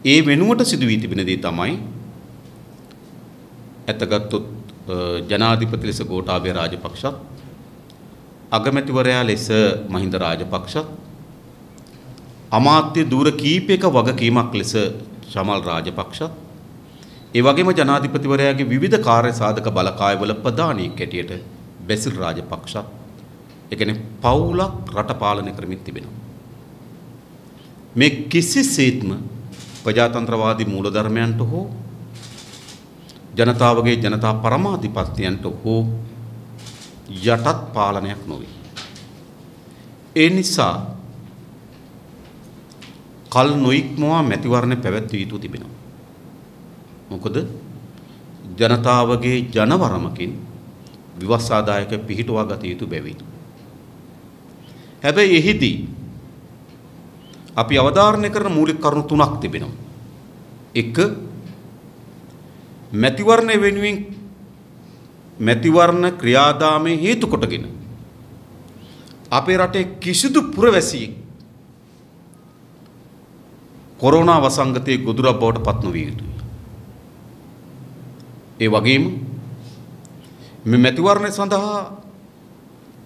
ඒ වෙනුවට සිදු වී තිබෙන දේ තමයි ඇතගත්තුත් ජනාධිපති ලෙස ගෝඨාභය රාජපක්ෂත් අගමැතිවරයා ලෙස මහින්ද රාජපක්ෂත් අමාත්‍ය ධූර කීපයක වගකීමක් ලෙස චමල් රාජපක්ෂත් ඒ වගේම ජනාධිපතිවරයාගේ විවිධ කාර්ය සාධක බලකායවල ප්‍රධානීක් හැටියට බැසිල් රාජපක්ෂත් ඒ කියන්නේ පවුලක් රට පාලනය කරමින් තිබෙනවා. මේ කිසිසේත්ම ප්‍රජාතන්ත්‍රවාදී මූලධර්මයන්ට හෝ ජනතාවගේ ජනතා පරමාධිපත්‍යයන්ට හෝ යටත් පාලනයක් නොවේ. ඒ නිසා කල් නොඉක්මවා මැතිවරණ පැවැත්විය යුතු තිබෙනවා. මොකද ජනතාවගේ ජනවරමකින් විවස්සාදායක පිහිටුවා ගත යුතු බැවින්. හැබැයි එහිදී අපි අවධාරණය කරන මූලික කරුණු තුනක් තිබෙනවා. එක මැතිවරණ වෙනුවෙන් මැතිවරණ ක්‍රියාදාමයේ හේතු කොටගෙන අපේ රටේ කිසිදු පුරවැසියෙක් කොරෝනා වසංගතයේ ගොදුරක් බවට පත් නොවිය යුතුයි. ඒ වගේම මේ මැතිවරණ සඳහා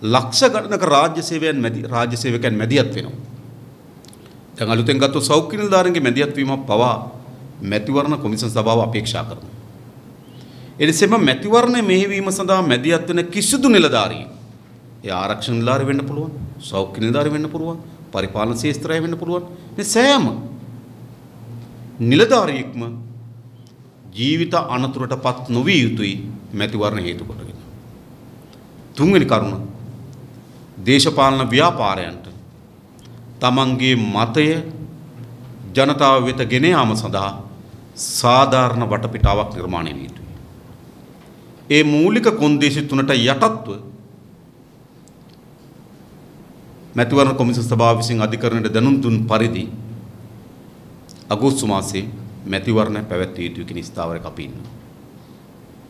ලක්ෂ ගණනක රාජ්‍ය සේවකයන් මැදිහත් වෙනවා. දැන් අලුතෙන් ගත්ත සෞඛ්‍ය නිලධාරීන්ගේ මැදිහත් වීමක් පවා මැතිවරණ කොමිසම් සභාව අපේක්ෂා කරනවා. එනිසේම මැතිවරණ මෙහෙයවීම සඳහා මැදිහත් වෙන කිසිදු නිලධාරියෙක් ඒ ආරක්ෂක නිලධාරී වෙන්න පුළුවන්, සෞඛ්‍ය නිලධාරී වෙන්න පුළුවන්, පරිපාලන ශාස්ත්‍රය වෙන්න පුළුවන්. මේ සෑම නිලධාරියෙක්ම ජීවිත අනතුරටපත් නොවිය යුතුයි මැතිවරණ හේතු කොටගෙන. තුන්වෙනි කරුණ දේශපාලන ව්‍යාපාරයන්ට තමන්ගේ මතය ජනතාව වෙත ගෙන යාම සඳහා සාධාරණ වටපිටාවක් නිර්මාණය විය යුතුයි. ඒ මූලික කොන්දේසි තුනට යටත්ව මැතිවරණ කොමිසම් සභාව විසින් අධිකරණයට දැනුම් දුන් පරිදි අගෝස්තු මාසයේ මැතිවරණ පැවැත්විය යුතු කියන ස්ථාවරයක අපි ඉන්නවා.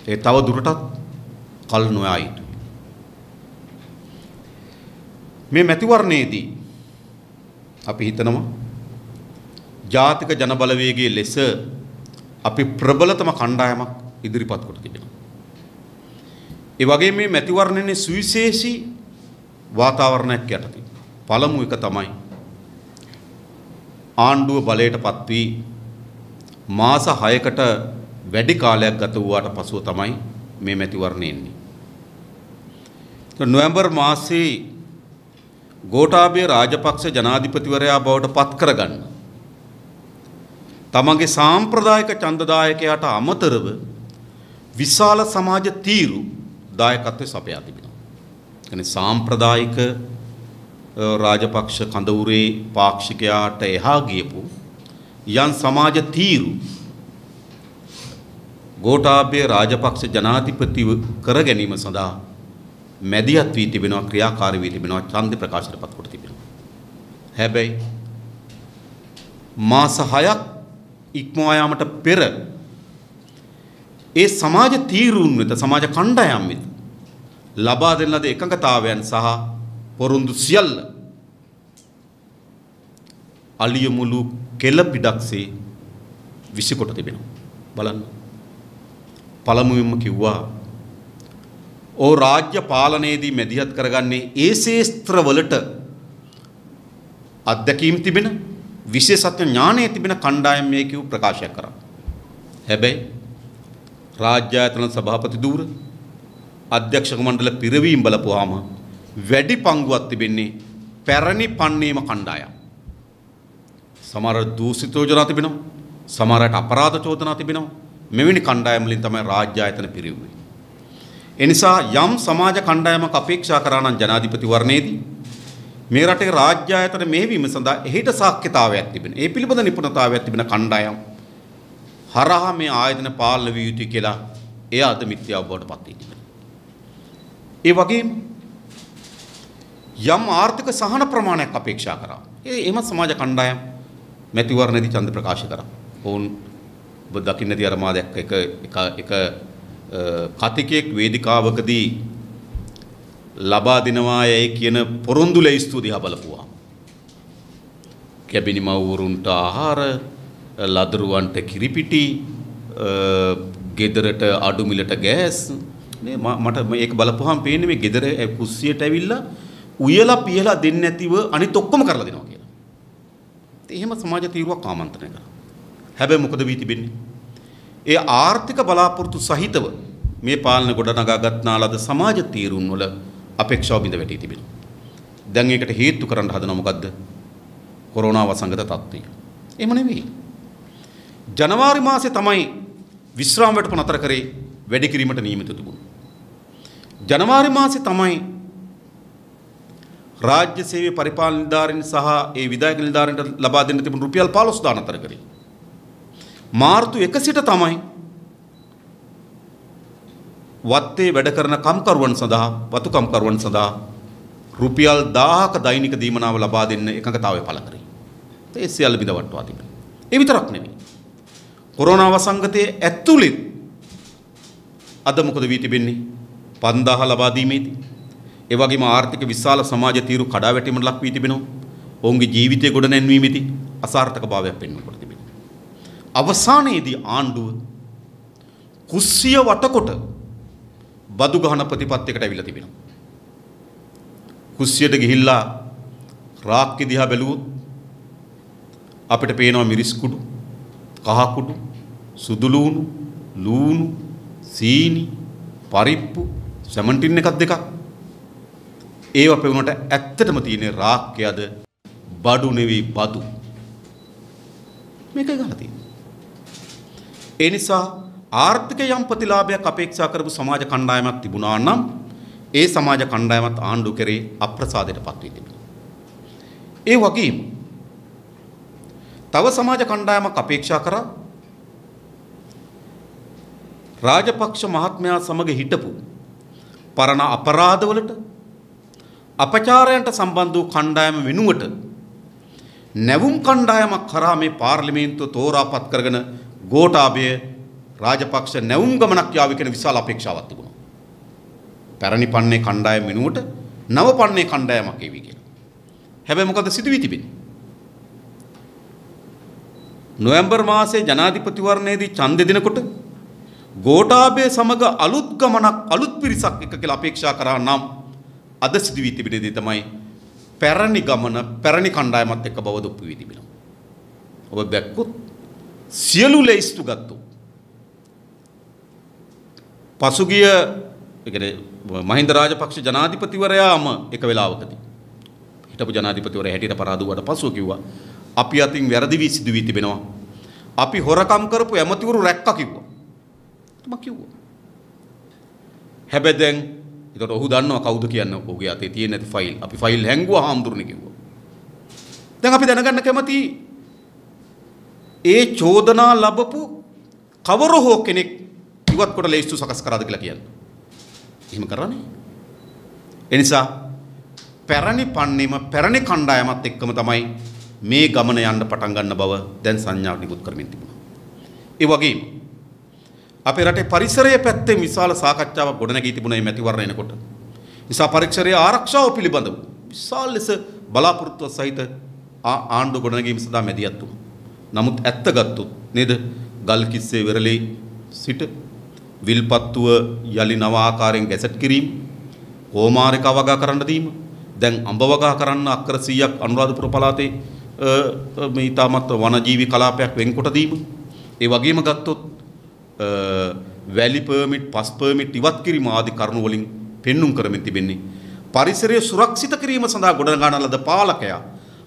ඒ තව දුරටත් කල් නොයා යුතුයි. මේ මැතිවරණයේදී අපි හිතනවා ජාතික ජනබලවේගයේ ලෙස අපි ප්‍රබලතම කණ්ඩායමක් ඉදිරිපත් කොට තිබෙනවා. ඒ වගේම මේ මැතිවරණයේ සුවිශේෂී වාතාවරණයක් යටතේ පළමු එක තමයි ආණ්ඩුව බලයට පත් වී මාස 6කට වැඩි කාලයක් ගත වූාට පසුව තමයි මේ මැතිවරණය එන්නේ. නොවැම්බර් මාසයේ ගෝඨාභය රාජපක්ෂ ජනාධිපතිවරයා බවට පත් කරගන්න තමන්ගේ සාම්ප්‍රදායික ඡන්දදායකයාට අමතරව විශාල සමාජ තීරු දායකත්වයේ සපයා තිබෙනවා. කියන්නේ සාම්ප්‍රදායික රාජපක්ෂ කඳවුරේ පාක්ෂිකයාට එහා ගියපු යම් සමාජ තීරු ගෝඨාභය රාජපක්ෂ ජනාධිපතිව කර ගැනීම සඳහා මැදිහත් වී තිබෙනවා, ක්‍රියාකාරී වී තිබෙනවා, ඡන්ද ප්‍රකාශයටපත් කොට තිබෙනවා. හැබැයි මාස 6ක් ඉක්මවා යාමට පෙර ඒ සමාජ තීරුන් වෙත, සමාජ කණ්ඩායම් වෙත ලබා දෙන ලද එකඟතාවයන් සහ පොරොන්දු සියල්ල අලිය මුළු කෙළ පිටක්සේ විසිකොට තිබෙනවා. බලන්න. පළමුවෙන්ම කිව්වා ඕ රාජ්‍ය පාලනයේදී මැදිහත් කරගන්නේ ඒ ශේස්ත්‍රවලට අත්දැකීම් තිබෙන විශේෂඥ ඥානය තිබෙන කණ්ඩායම් මේ කිව් ප්‍රකාශයක් කරා. හැබැයි රාජ්‍ය ආයතන සභාපති ධූර අධ්‍යක්ෂක මණ්ඩල පිරවීම බලපුවාම වැඩි පංගුවක් තිබෙන්නේ පැරණි පන්නේම කණ්ඩායම්. සමහර දූෂිත යෝජනා තිබෙනවා, සමහරට අපරාධ චෝදනා තිබෙනවා. මෙවැනි කණ්ඩායම් වලින් තමයි රාජ්‍ය ආයතන පිරෙන්නේ. එනිසා යම් සමාජ කණ්ඩායමක් අපේක්ෂා කරා නම් ජනාධිපතිවරණයේදී මේ රටේ රාජ්‍ය ආයතන මෙහෙවීම සඳහා එහිට සාක්ෂිතාවයක් තිබෙන, ඒ පිළිබඳ නිපුණතාවයක් තිබෙන කණ්ඩායම් හරහා මේ ආයතන පාලනය විය යුතුයි කියලා එය අද මිත්‍යාව බවට පත් වී තිබෙනවා. ඒ වගේම යම් ආර්ථික සහන ප්‍රමාණයක් අපේක්ෂා කරා. එහෙම සමාජ කණ්ඩායම් මැතිවරණයේදී ඡන්ද ප්‍රකාශ කරා. ඔවුන් ඔබ දකින්නදී අර මා දැක්ක එක කතිකෙක් වේදිකාවකදී ලබා දෙනවා යයි කියන පොරොන්දු ලැයිස්තුව දිහා බලපුවා. කැබිනි මව්වරුන්ට ආහාර, ලදරුවන්ට කිරිපිටි ගෙදරට අඩු මිලට ගෑස් නේ මට මේක බලපුවාම පේන්නේ මේ ගෙදර කුස්සියට ඇවිල්ලා උයලා පියලා දෙන්නේ නැතිව අනිත් ඔක්කොම කරලා දෙනවා කියලා. එහෙම සමාජ තීරුවක් ආමන්ත්‍රණය කරා. හැබැයි මොකද වී තිබෙන්නේ? ඒ ආර්ථික බලාපොරොත්තු සහිතව මේ පාලන ගොඩනගා ගන්නා ලද සමාජ තීරුන් වල අපේක්ෂාව බිඳ වැටී තිබෙනවා. දැන් ඒකට හේතු කරන්න හදනවා මොකද්ද? කොරෝනා වසංගත තත්ත්වය. එහෙම නෙවෙයි. ජනවාරි මාසේ තමයි විශ්‍රාම වැටුප නතර කරේ වැඩි කිරීමට නියමිත තිබුණා. ජනවාරි මාසේ තමයි රාජ්‍ය සේවයේ පරිපාලන නිලධාරීන් සහ ඒ විධායක නිලධාරීන්ට ලබා දෙන්න තිබුණු රුපියල් 15000 නතර කරේ. මාර්තු 1 සිට තමයි වත්තේ වැඩ කරන කම්කරුවන් සඳහා වතු කම්කරුවන් සඳහා රුපියල් 1000ක දෛනික දීමනාව ලබා දෙන්න එකඟතාවය පළ කරේ. ඒ සියල්ල බිඳවට්ටවා තිබෙනවා. ඒ විතරක් නෙවෙයි. කොරෝනා වසංගතයේ ඇතුළේ අද මොකද වී තිබෙන්නේ? 5000 ලබා දීමේදී ඒ වගේම ආර්ථික විශාල සමාජ තීරු කඩා වැටීමට ලක් වී තිබෙනවා. ඔවුන්ගේ ජීවිතය ගොඩ නැන්වීමේදී අසාර්ථකභාවයක් පෙන්වන්නට තිබෙනවා. අවසානයේදී ආණ්ඩුව කුස්සිය වටකොට බදු ගහන ප්‍රතිපත්තියකට අවිලා තිබෙනවා. කුස්සියට ගිහිල්ලා රාක්කේ දිහා බැලුවොත් අපිට පේනවා මිරිස් කුඩු, කහ කුඩු, සුදු ලූණු, ලූණු, සීනි, පරිප්පු, සැමන්ටින් එකක් දෙකක්. ඒවා පෙවුනට ඇත්තටම තියෙන රාක්කයද බඩු නෙවෙයි බදු. මේකයි ගහලා තියෙන්නේ. ඒ නිසා ආර්ථික යම් ප්‍රතිලාභයක් අපේක්ෂා කරපු සමාජ කණ්ඩායමක් තිබුණා නම් ඒ සමාජ කණ්ඩායමත් ආණ්ඩු කරේ අප්‍රසාදයටපත් වී තිබුණා. ඒ වගේම තව සමාජ කණ්ඩායමක් අපේක්ෂා කරා රාජපක්ෂ මහත්මයා සමග හිටපු පරණ අපරාධවලට අපචාරයන්ට සම්බන්ධ වූ කණ්ඩායම වෙනුවට නැවුම් කණ්ඩායමක් කරා මේ පාර්ලිමේන්තුව තෝරාපත් කරගෙන ගෝඨාභය රාජපක්ෂ නැවුම් ගමනක් යාවි කියන විශාල අපේක්ෂාවක් තිබුණා. පැරණි පන්නේ කණ්ඩායම වෙනුවට නව පන්නේ කණ්ඩායමක් එවි කියලා. හැබැයි මොකද සිදු වී තිබෙන්නේ? නොවැම්බර් මාසයේ ජනාධිපතිවරණයේදී ඡන්දෙ දෙනකොට ගෝඨාභය සමග අලුත් ගමනක් අලුත් පිරිසක් එක කියලා අපේක්ෂා කරා නම් අද සිදු වී තිබෙන දේ තමයි පැරණි ගමන පැරණි කණ්ඩායමත් එක්ක බව දුප්පු වී තිබෙනවා. ඔබ දැක්කොත් සියලු ලේස්තු ගත්තොත් පසුගිය ඒ කියන්නේ මහින්ද රාජපක්ෂ ජනාධිපතිවරයාම එක වෙලාවකදී හිටපු ජනාධිපතිවරයා හැටියට පරාදුවට පසුව කිව්වා අපි අතින් වැරදි වී සිදු වී තිබෙනවා. අපි හොරකම් කරපු ඇමතිවරු රැක්කා කිව්වා. මම කිව්වා. හැබැයි දැන් ඒකට ඔහු දන්නවා කවුද කියන්නේ ඔහුගේ අතේ තියෙන නැති ෆයිල්. අපි ෆයිල් හැංගුවා හාමුදුරනේ කිව්වා. දැන් අපි දැනගන්න කැමති ඒ චෝදනා ලැබපු කවර හෝ කෙනෙක් ඉවත් කොට ලේස්තු සකස් කරාද කියලා කියන්නේ. එහෙම කරන්නේ. ඒ නිසා පැරණි පන්නේම පැරණි කණ්ඩායමත් එක්කම තමයි මේ ගමන යන්න පටන් ගන්න බව දැන් සංඥාවක් නිකුත් කරමින් තිබුණා. ඒ වගේම අපේ රටේ පරිසරයේ පැත්තෙන් විශාල සාකච්ඡාවක් ගොඩනැගී තිබුණා මේ මැතිවරණ එනකොට. නිසා පරිසරයේ ආරක්ෂාව පිළිබඳව විශාල ලෙස බලාපොරොත්තු සහිත ආණ්ඩුව ගොඩනැගීම සඳහා මැදිහත් වුණා. නමුත් ඇත්ත ගත්තොත් නේද ගල්කිස්සේ වෙරළේ සිට විල්පත්තුව යලි නව ආකාරයෙන් ගැසට් කිරීම, කෝමාරිකා වගා කරන්න දීම, දැන් අඹ වගා කරන්න අක්කර 100ක් අනුරාධපුර පළාතේ මේ ඊටමත් වනජීවි කලාපයක් වෙන්කොට දීම. ඒ වගේම ගත්තොත් වැලි පර්මිට්, පස් පර්මිට් ඉවත් කිරීම ආදී කරුණු වලින් පෙන්눔 කරමින් තිබෙන්නේ. පරිසරය සුරක්ෂිත කිරීම සඳහා ගොඩනගන ලද පාලකයා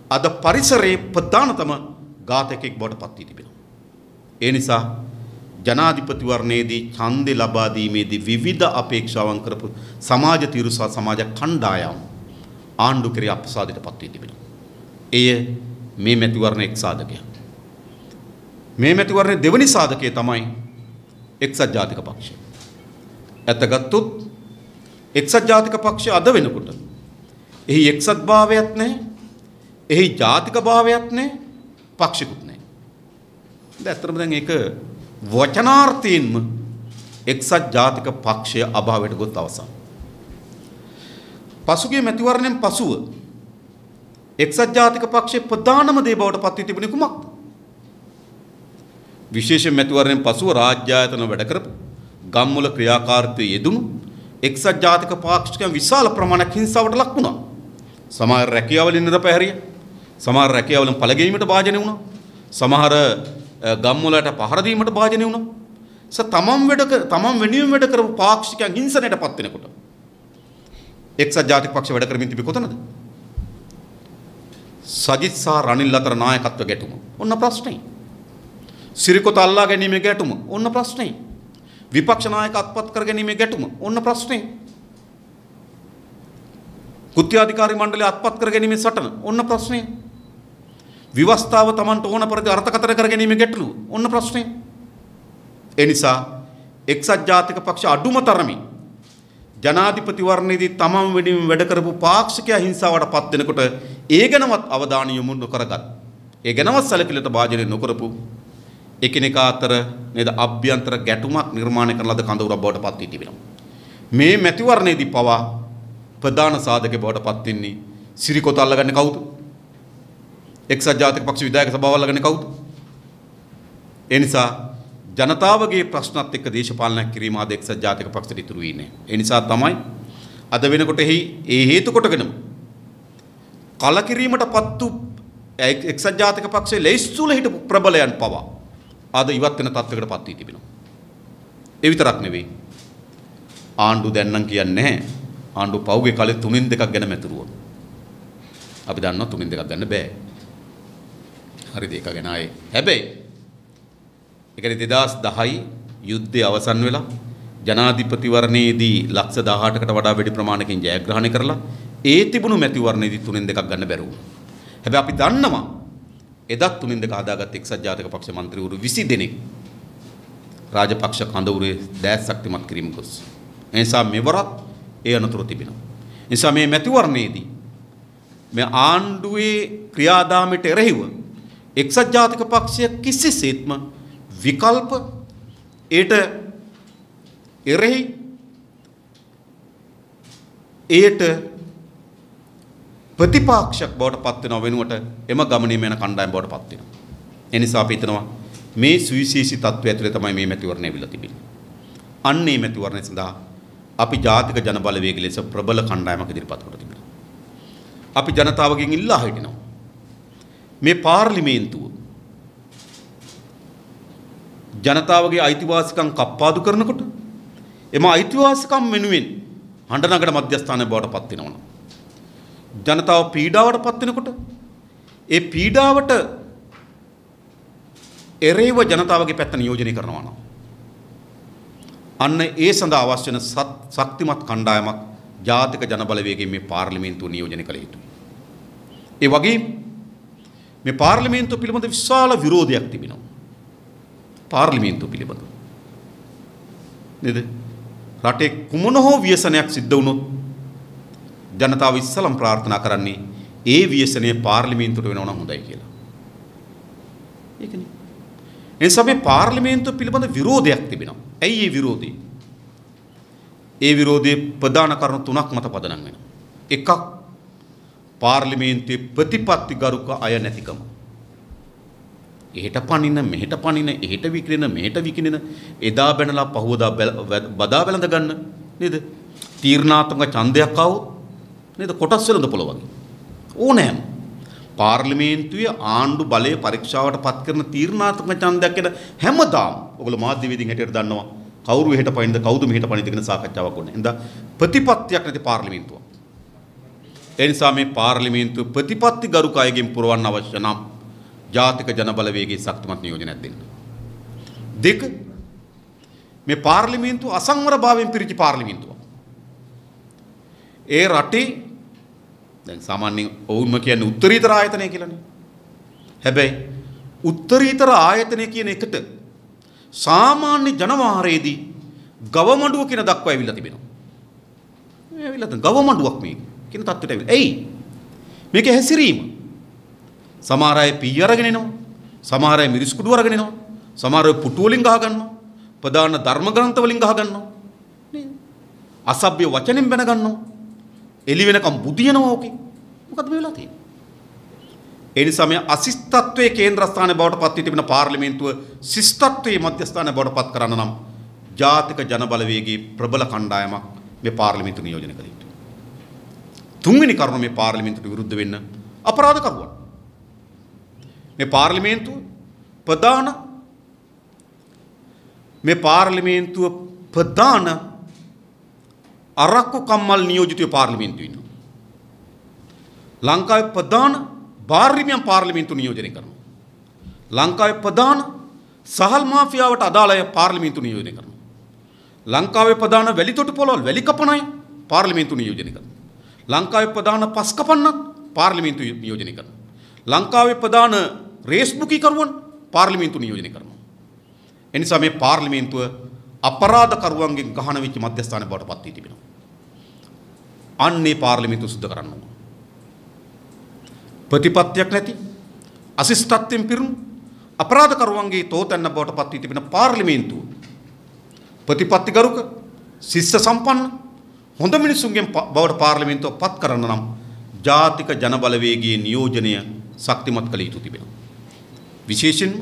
අද පරිසරයේ ප්‍රධානතම ඝාතකෙක් බවට පත් වී තිබෙනවා. ඒ නිසා ජනාධිපතිවරණයේදී ඡන්දෙ ලබා දීමේදී විවිධ අපේක්ෂාවන් කරපු සමාජ තීරු සහ සමාජ කණ්ඩායම් ආණ්ඩු කරේ අපසාදයට පත් වී තිබෙනවා. එය මේ මැතිවරණ එක් සාධකයක්. මේ මැතිවරණයේ දෙවනි සාධකය තමයි එක්සත් ජාතික පක්ෂය. ඇත්තගත්තොත් එක්සත් ජාතික පක්ෂය අද වෙනකොට එහි එක්සත් භාවයක් නැහැ, එහි ජාතික භාවයක් නැහැ, පක්ෂිකුත් නැහැ. ඇත්තටම දැන් ඒක වචනාර්ථයෙන්ම එක්සත් ජාතික පක්ෂය අභාවයට ගොත් අවසන්. පසුගිය මැතිවරණයෙන් පසුව එක්සත් ජාතික පක්ෂයේ ප්‍රධානම දේ බවට පත් වී තිබුණේ කුමක්ද? විශේෂ මැතිවරණයෙන් පසුව රාජ්‍ය ආයතන වැඩ කරපු ගම්මුල ක්‍රියාකාරීත්වයේ යෙදුණු එක්සත් ජාතික පාක්ෂිකයන් විශාල ප්‍රමාණයක් හිංසාවට ලක් වුණා. සමහර රැකියාවලින් නිරපැහැරිය, සමහර රැකියාවලින් පළගැනීමට භාජනය වුණා. සමහර ගම්මුලට පහර දීමට භාජනය වුණා. තමන් වෙනුවෙන් වැඩ කරපු පාක්ෂිකයන් හිංසනයටපත් වෙනකොට එක්සත් ජාතික පක්ෂ වැඩ කරමින් තිබි කොතනද? සජිත් සහ රනිල් අතර නායකත්ව ගැටුම. ඔන්න ප්‍රශ්නේ. සිරිකොත අල්ලා ගැනීමේ ගැටුම. ඔන්න ප්‍රශ්නේ. විපක්ෂ නායක අත්පත් කර ගැනීමේ ගැටුම. ඔන්න ප්‍රශ්නේ. කෘත්‍යාධිකාරී මණ්ඩලය අත්පත් කර ගැනීමේ සටන. ඔන්න ප්‍රශ්නේ. විවස්ථාව Tamanට ඕන පරිදි අර්ථකථන කර ගැනීමේ ගැටලුව. ඔන්න ප්‍රශ්නේ. ඒ නිසා එක්සත් ජාතික පක්ෂ අඩුම තරමේ ජනාධිපතිවරණයේදී තමන් වෙනුවෙන් වැඩ කරපු පාක්ෂිකයා හිංසාවට පත් වෙනකොට ඒ ගැනවත් අවධානය යොමු නොකරගත්, ඒ ගැනවත් සැලකිලිට භාජනය නොකරපු එකිනෙකා අතර නේද අභ්‍යන්තර ගැටුමක් නිර්මාණය කරන ලද කඳවුරක් බවට පත් වී තිබෙනවා. මේ මැතිවරණයේදී පවා ප්‍රධාන සාධකේ බවට පත් වෙන්නේ සිරිකොත අල්ලගන්නේ කවුද? එක්සත් ජාතික පක්ෂ විධායක සභාව අල්ලගන්නේ කවුද? ඒ නිසා ජනතාවගේ ප්‍රශ්නත් එක්ක දේශපාලනයක් කිරීම ආද එක්සත් ජාතික පක්ෂයට ඉතුරු වී නැහැ. ඒ නිසා තමයි අද වෙනකොට එහි ඒ හේතු කොටගෙනම කලකිරීමටපත් වූ එක්සත් ජාතික පක්ෂයේ ලැයිස්තුල හිටපු ප්‍රබලයන් පවා අද ඉවත් වෙන තත්වයකටපත් වී තිබෙනවා. ඒ විතරක් නෙවෙයි. ආණ්ඩු දැන් නම් කියන්නේ නැහැ. ආණ්ඩු පහුගිය කාලේ 3න් 2ක් ගැන මැතුරුවා. අපි දන්නවා 3න් 2ක් ගන්න බෑ. හරිද? ඒක ගැන ආයේ. හැබැයි ඒ කියන්නේ 2010 යුද්ධය අවසන් වෙලා ජනාධිපතිවරණයේදී ලක්ෂ 18කට වඩා වැඩි ප්‍රමාණයකින් ජයග්‍රහණය කරලා ඒ තිබුණු මැතිවරණයේදී 3න් 2ක් ගන්න බැරි වුණා. හැබැයි අපි දන්නවා එදත් 3න් 2 හදාගත් එක්සත් ජාතික පක්ෂ මන්ත්‍රීවරු 20 දෙනෙක් රාජපක්ෂ කඳවුරේ දැස් ශක්තිමත් කිරීම ගොස්. ඒ නිසා මෙවරත් ඒ අනතුරු තිබෙනවා. ඒ නිසා මේ මැතිවරණයේදී මේ ආණ්ඩුවේ ක්‍රියාදාමයට එරෙහිව එක්සත් ජාතික පක්ෂය කිසිසේත්ම විකල්ප ඒට එරෙහි ඒට ප්‍රතිපාක්ෂයක් බවට පත් වෙනව වෙනුවට එම ගමනේ යන කණ්ඩායම බවට පත් වෙනවා. ඒ නිසා අපි හිතනවා මේ සුවිශේෂී තත්ත්වය ඇතුලේ තමයි මේ මැතිවරණය විලා තිබෙන්නේ. අන්න මේ මැතිවරණය සඳහා අපි ජාතික ජන බලවේග ලෙස ප්‍රබල කණ්ඩායමක් ඉදිරිපත් කොට තිබෙනවා. අපි ජනතාවගෙන් ඉල්ලා හිටිනවා මේ පාර්ලිමේන්තුව ජනතාවගේ අයිතිවාසිකම් කප්පාදු කරනකොට එම අයිතිවාසිකම් වෙනුවෙන් හඬනගන මධ්‍යස්ථානය බවට පත් වෙනවා. ජනතාව පීඩාවට පත් වෙනකොට ඒ පීඩාවට එරෙහිව ජනතාවගේ පැත්ත නියෝජනය කරනවා නම් අන්න ඒ සඳහා අවශ්‍ය වෙන ශක්තිමත් කණ්ඩායමක් ජාතික ජන බලවේගයෙන් මේ පාර්ලිමේන්තුව නියෝජනය කළ යුතුයි. ඒ වගේම මේ පාර්ලිමේන්තුව පිළිබඳ විශාල විරෝධයක් තිබෙනවා. පාර්ලිමේන්තුව පිළිබඳ නේද? රටේ කුමන හෝ ව්‍යසනයක් සිද්ධ වුණොත් ජනතාව ඉස්සලම් ප්‍රාර්ථනා කරන්නේ ඒ ව්‍යසනය පාර්ලිමේන්තුවට වෙනව නම් හොඳයි කියලා. ඒකනේ. ඒ නිසා මේ පාර්ලිමේන්තුව පිළිබඳ විරෝධයක් තිබෙනවා. ඇයි ඒ විරෝධය? ඒ විරෝධයේ ප්‍රධාන කරුණු තුනක් මත පදනම් වෙනවා. එකක් පාර්ලිමේන්තුවේ ප්‍රතිපත්තිගරුක අය නැතිකම. එහෙට පනින මෙහෙට පනින එහෙට විකිරෙන මෙහෙට විකිරෙන එදා බැනලා පහවදා බදා වැළඳ ගන්න නේද? තීර්ණාත්මක ඡන්දයක් ආවොත් නේද කොටස් වෙලඳ පොළ වගේ ඕනෑම පාර්ලිමේන්තුවේ ආණ්ඩු බලය පරීක්ෂාවට පත් කරන තීර්ණාත්මක ඡන්දයක් කියන හැමදාම ඔයගොල්ලෝ මාධ්‍යවේදීන් හැටියට දන්නවා කවුරු එහෙට පනින්ද කවුද මෙහෙට පනින්ද කියන සාකච්ඡාවක් ඕනේ. එහෙනම් ප්‍රතිපත්තියක් නැති පාර්ලිමේන්තුවක්. ඒ නිසා මේ පාර්ලිමේන්තුව ප්‍රතිපත්තිගරුක අයගෙන් පුරවන්න අවශ්‍ය නම් ජාතික ජන බලවේගයේ ශක්තිමත් නියෝජනයක් දෙන්න. දෙක මේ පාර්ලිමේන්තුව අසංවරභාවයෙන් පිරිච්ච පාර්ලිමේන්තුවක්. ඒ රටේ දැන් සාමාන්‍යයෙන් ඔවුන්ම කියන්නේ උත්තරීතර ආයතනය කියලානේ. හැබැයි උත්තරීතර ආයතනය කියන එකට සාමාන්‍ය ජනවාරයේදී ගවමඬුව කියන දක්වා ඇවිල්ලා තිබෙනවා. මේ ඇවිල්ලා තියෙන ගවමඬුවක් මේ කියන තත්ත්වයට ඇවිල්ලා. එයි මේකේ හැසිරීම සමහර අය පී අරගෙන එනවා. සමහර අය මිරිස් කුඩු අරගෙන එනවා. සමහර අය පුටු වලින් ගහ ගන්නවා. ප්‍රධාන ධර්ම ග්‍රන්ථ වලින් ගහ ගන්නවා. නේද? අසභ්‍ය වචනෙන් බැන ගන්නවා. එළි වෙනකම් බුදියනවා ඕකේ. මොකද මේ වෙලා තියෙන්නේ? ඒ නිසා මේ අශිෂ්ටත්වයේ කේන්ද්‍රස්ථානය බවට පත් වී තිබෙන පාර්ලිමේන්තුව ශිෂ්ටත්වයේ මධ්‍යස්ථානය බවට පත් කරන්න නම් ජාතික ජනබලවේගයේ ප්‍රබල කණ්ඩායමක් මේ පාර්ලිමේන්තු නියෝජනය කළ යුතුයි. තුන්වෙනි කරුණ මේ පාර්ලිමේන්තුවට විරුද්ධ වෙන්න අපරාධකරුවන්. මේ පාර්ලිමේන්තුව ප්‍රධාන අරක්කු කම්මල් නියෝජිතයෝ පාර්ලිමේන්තුවේ ඉන්නවා. ලංකාවේ ප්‍රධාන බාර්ලිමියම් පාර්ලිමේන්තු නියෝජනය කරනවා. ලංකාවේ ප්‍රධාන සහල් මාෆියාවට අදාළ අය පාර්ලිමේන්තු නියෝජනය කරනවා. ලංකාවේ ප්‍රධාන වැලිතොටු පොළවල් වැලි කපන අය පාර්ලිමේන්තු නියෝජනය කරනවා. ලංකාවේ ප්‍රධාන පස් කපන්නන් පාර්ලිමේන්තු නියෝජනය කරනවා. ලංකාවේ ප්‍රධාන රේස් බුකීකරුවන් පාර්ලිමේන්තු නියෝජනය කරනවා. එනිසා මේ පාර්ලිමේන්තුව අපරාධකරුවන්ගෙන් ගහන වෙච්ච මධ්‍යස්ථානය බවට පත් වී තිබෙනවා. අන්නේ පාර්ලිමේන්තුව සුද්ධ කරන්න ඕන. ප්‍රතිපත්තියක් නැති අශිෂ්ටත්වයෙන් පිරුණු අපරාධකරුවන්ගේ තෝතැන්න බවට පත් වී තිබෙන පාර්ලිමේන්තුව ප්‍රතිපත්තිගරුක ශිෂ්‍ය සම්පන්න හොඳ මිනිසුන්ගෙන් බවට පාර්ලිමේන්තුව පත් කරන්න නම් ජාතික ජනබලවේගයේ නියෝජනය ශක්තිමත් කළ යුතු තිබෙනවා. විශේෂයෙන්ම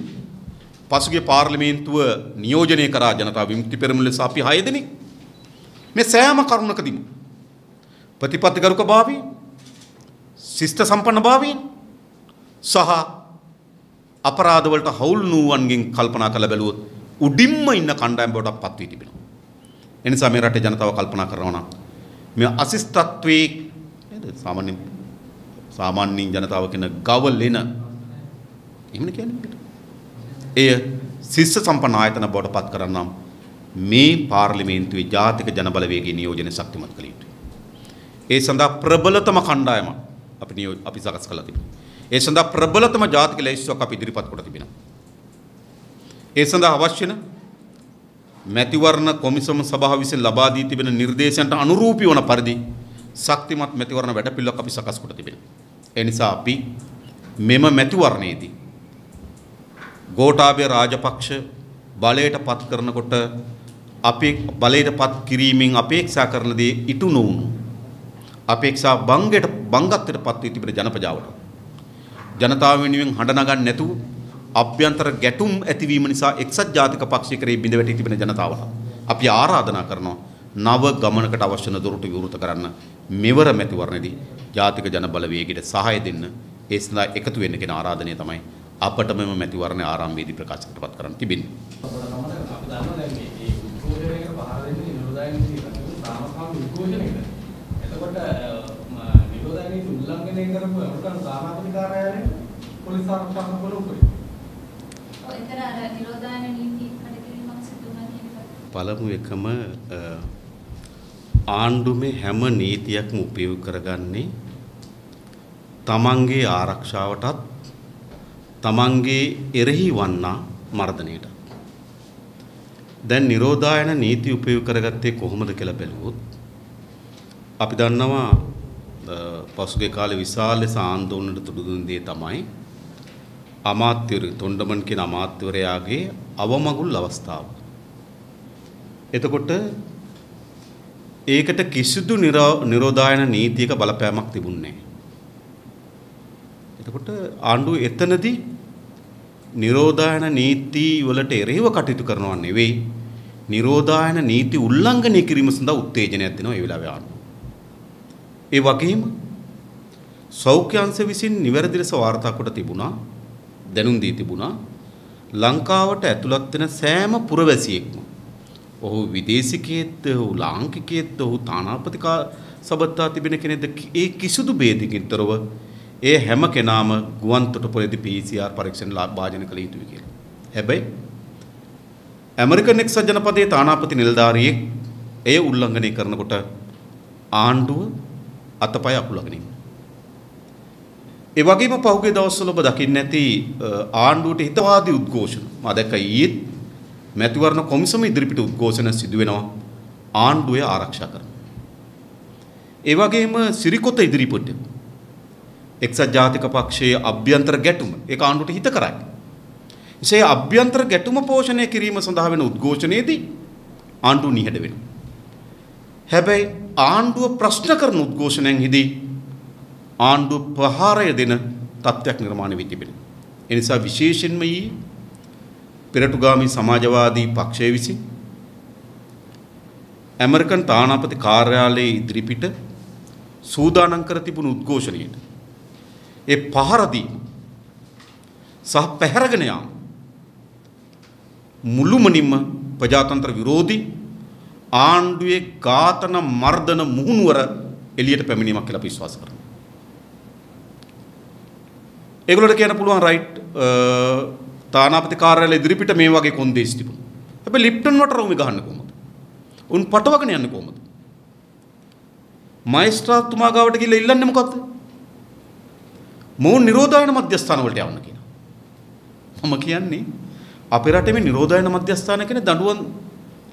පසුගිය පාර්ලිමේන්තුව නියෝජනය කරා ජනතා විමුක්ති පෙරමුණ ලෙස අපි 6 දෙනෙක් මේ සෑම කරුණකදීම ප්‍රතිපත්තිගරුක භාවයෙන් ශිෂ්ට සම්පන්න භාවයෙන් සහ අපරාධ වලට හවුල් නුවන්ගෙන් කල්පනා කළ බැලුවොත් උඩින්ම ඉන්න කණ්ඩායම් බවට පත් වී තිබෙනවා. එනිසා මේ රටේ ජනතාව කල්පනා කරනවා නම් මේ අශිෂ්ටත්වයේ නේද සාමාන්‍යයෙන් ජනතාව කියන ගවලෙන එහෙම කියන්නේ එය ශිෂ්‍ය සම්පන්න ආයතන බවට පත් කරන්නම් මේ පාර්ලිමේන්තුවේ ජාතික ජනබලවේගයේ නියෝජනය ශක්තිමත් කළ යුතුයි. ඒ සඳහා ප්‍රබලතම කණ්ඩායම අපි සකස් කළා තිබෙනවා. ඒ සඳහා ප්‍රබලතම ජාතික ලැයිස්තුවක් අපි ඉදිරිපත් කොට තිබෙනවා. ඒ සඳහා අවශ්‍ය මැතිවරණ කොමිසම සභාව විසින් ලබා දී තිබෙන නිර්දේශයන්ට අනුරූපී වන පරිදි ශක්තිමත් මැතිවරණ වැඩපිළිවෙලක් අපි සකස් කොට තිබෙනවා. ඒ නිසා අපි මෙම මැතිවරණයේදී ගෝඨාභය රාජපක්ෂ බලයට පත් කරනකොට අපි බලයට පත් කිරීමෙන් අපේක්ෂා කරන දේ ඉටු නොවුණු අපේක්ෂා බංගත්වයට පත් වී තිබෙන ජනපජාවට ජනතාව වෙනුවෙන් හඬ නගන්නේ නැතුව අභ්‍යන්තර ගැටුම් ඇතිවීම නිසා එක්සත් ජාතික පක්ෂය කරේ බිඳ වැටී තිබෙන ජනතාවට අපි ආරාධනා කරනවා නව ගමනකට අවශ්‍ය වන දොරටු විවෘත කරන්න මෙවර මැතිවරණයේදී ජාතික ජන බලවේගයට සහාය දෙන්න ඒ සඳහා එකතු වෙන්න කියන ආරාධනය තමයි අපට මෙම මැතිවරණ ආරම්භයේදී ප්‍රකාශකටපත් කරන්න තිබෙන්නේ. එතකොට නිරෝධායන නීති උල්ලංඝනය කරපු අමතන සාමාජික කාර්යාලය පොලිස් ආරක්ෂාවක් බලුපරි. එතන අර නිරෝධායන නීති කඩකිරීමක් සිදු වුණා කියන එක. පළමු එකම ආණ්ඩුවේ හැම නීතියක්ම උපයෝග කරගන්නේ තමන්ගේ ආරක්ෂාවටත් තමන්ගේ එරෙහි වන්නා මර්ධනයට. දැන් නිරෝධායන නීති උපයෝග කරගත්තේ කොහොමද කියලා බැලුවොත් අපි දන්නවා පසුගිය කාලේ විශාල ලෙස ආందోලනට තුඩු දුන් දේ තමයි අමාත්‍යවරු තොණ්ඩමන් කියන අමාත්‍යවරයාගේ අවමගුල් අවස්ථාව. එතකොට ඒකට කිසිදු නිරෝධායන නීතියක බලපෑමක් තිබුණේ නැහැ. එතකොට ආණ්ඩුව එතනදී නිරෝධායන නීති වලට එරෙහිව කටයුතු කරනවා නෙවෙයි නිරෝධායන නීති උල්ලංඝනය කිරීම සඳහා උත්තේජනයක් දෙනවා ඒ වෙලාවේ ආණ්ඩුව. ඒ වගේම සෞඛ්‍ය අංශ විසින් නිවැරදි ලෙස වාර්තා කොට තිබුණා දැනුම් දී තිබුණා ලංකාවට ඇතුළත් වෙන සෑම පුරවැසියෙක්ම ඔහු විදේශිකයෙක්ද ඔහු ලාංකිකයෙක්ද ඔහු තානාපතිකා සබත්තා තිබෙන කෙනෙක්ද ඒ කිසිදු ભેදකින් තොරව ඒ හැම කෙනාම ගුවන් තොටුපළේදී PCR පරීක්ෂණ භාජන කළ යුතුයි කියලා. හැබැයි ඇමරිකන් එක්සත් ජනපදයේ තානාපති නිලධාරියෙක් එය උල්ලංඝනය කරනකොට ආණ්ඩුව අතපය අකුලගෙන ඉන්නවා. ඒ වගේම පහුගිය දවස්වල ඔබ දකින්න ඇති ආණ්ඩුවට හිතවාදී උද්ඝෝෂණ මා දැක්ක ඊයේ මැතිවරණ කොමිසම ඉදිරිපිට උද්ඝෝෂණ සිදු වෙනවා ආණ්ඩුවේ ආරක්ෂා කරන. ඒ වගේම සිරිකොත ඉදිරිපිට එක්සත් ජාතික පක්ෂයේ අභ්‍යන්තර ගැටුම ඒක ආණ්ඩුවට හිත කරයි. එසේ අභ්‍යන්තර ගැටුම පෝෂණය කිරීම සඳහා වෙන උද්ඝෝෂණයේදී ආණ්ඩුව නිහඬ වෙනවා. හැබැයි ආණ්ඩුව ප්‍රශ්න කරන උද්ඝෝෂණයෙන් හිදී ආණ්ඩුව ප්‍රහාරය දෙන තත්ත්වයක් නිර්මාණය වී තිබෙනවා. ඒ නිසා විශේෂයෙන්ම පෙරටුගාමී සමාජවාදී පක්ෂය විසින් ඇමරිකන් තානාපති කාර්යාලයේ ඉදිරිපිට සූදානම් කර තිබුණු උද්ඝෝෂණයට ඒ පහර දීම සහ පැහැරගෙන යාම මුළුමනින්ම ප්‍රජාතන්ත්‍ර විරෝධී ආණ්ඩුවේ ඝාතන මර්දන මුහුණුවර එළියට පැමිණීමක් කියලා අපි විශ්වාස කරනවා. ඒගොල්ලන්ට කියන්න පුළුවන් රයිට් තානාපති කාර්යාලය ඉදිරිපිට මේ වගේ කොන්දේසි තිබුණා. හැබැයි ලිප්ටන් වට රවුමි ගහන්නේ කොහොමද? උන් පටවගෙන යන්නේ කොහොමද? මයිස්ත්‍රාත්තුමා ගාවට ගිහලා ඉල්ලන්නේ මොකද්ද? මොවුන් නිරෝධායන මධ්‍යස්ථාන වලට යවන්න කියලා. මම කියන්නේ අපේ රටේ මේ නිරෝධායන මධ්‍යස්ථාන කියන්නේ දඬුවම්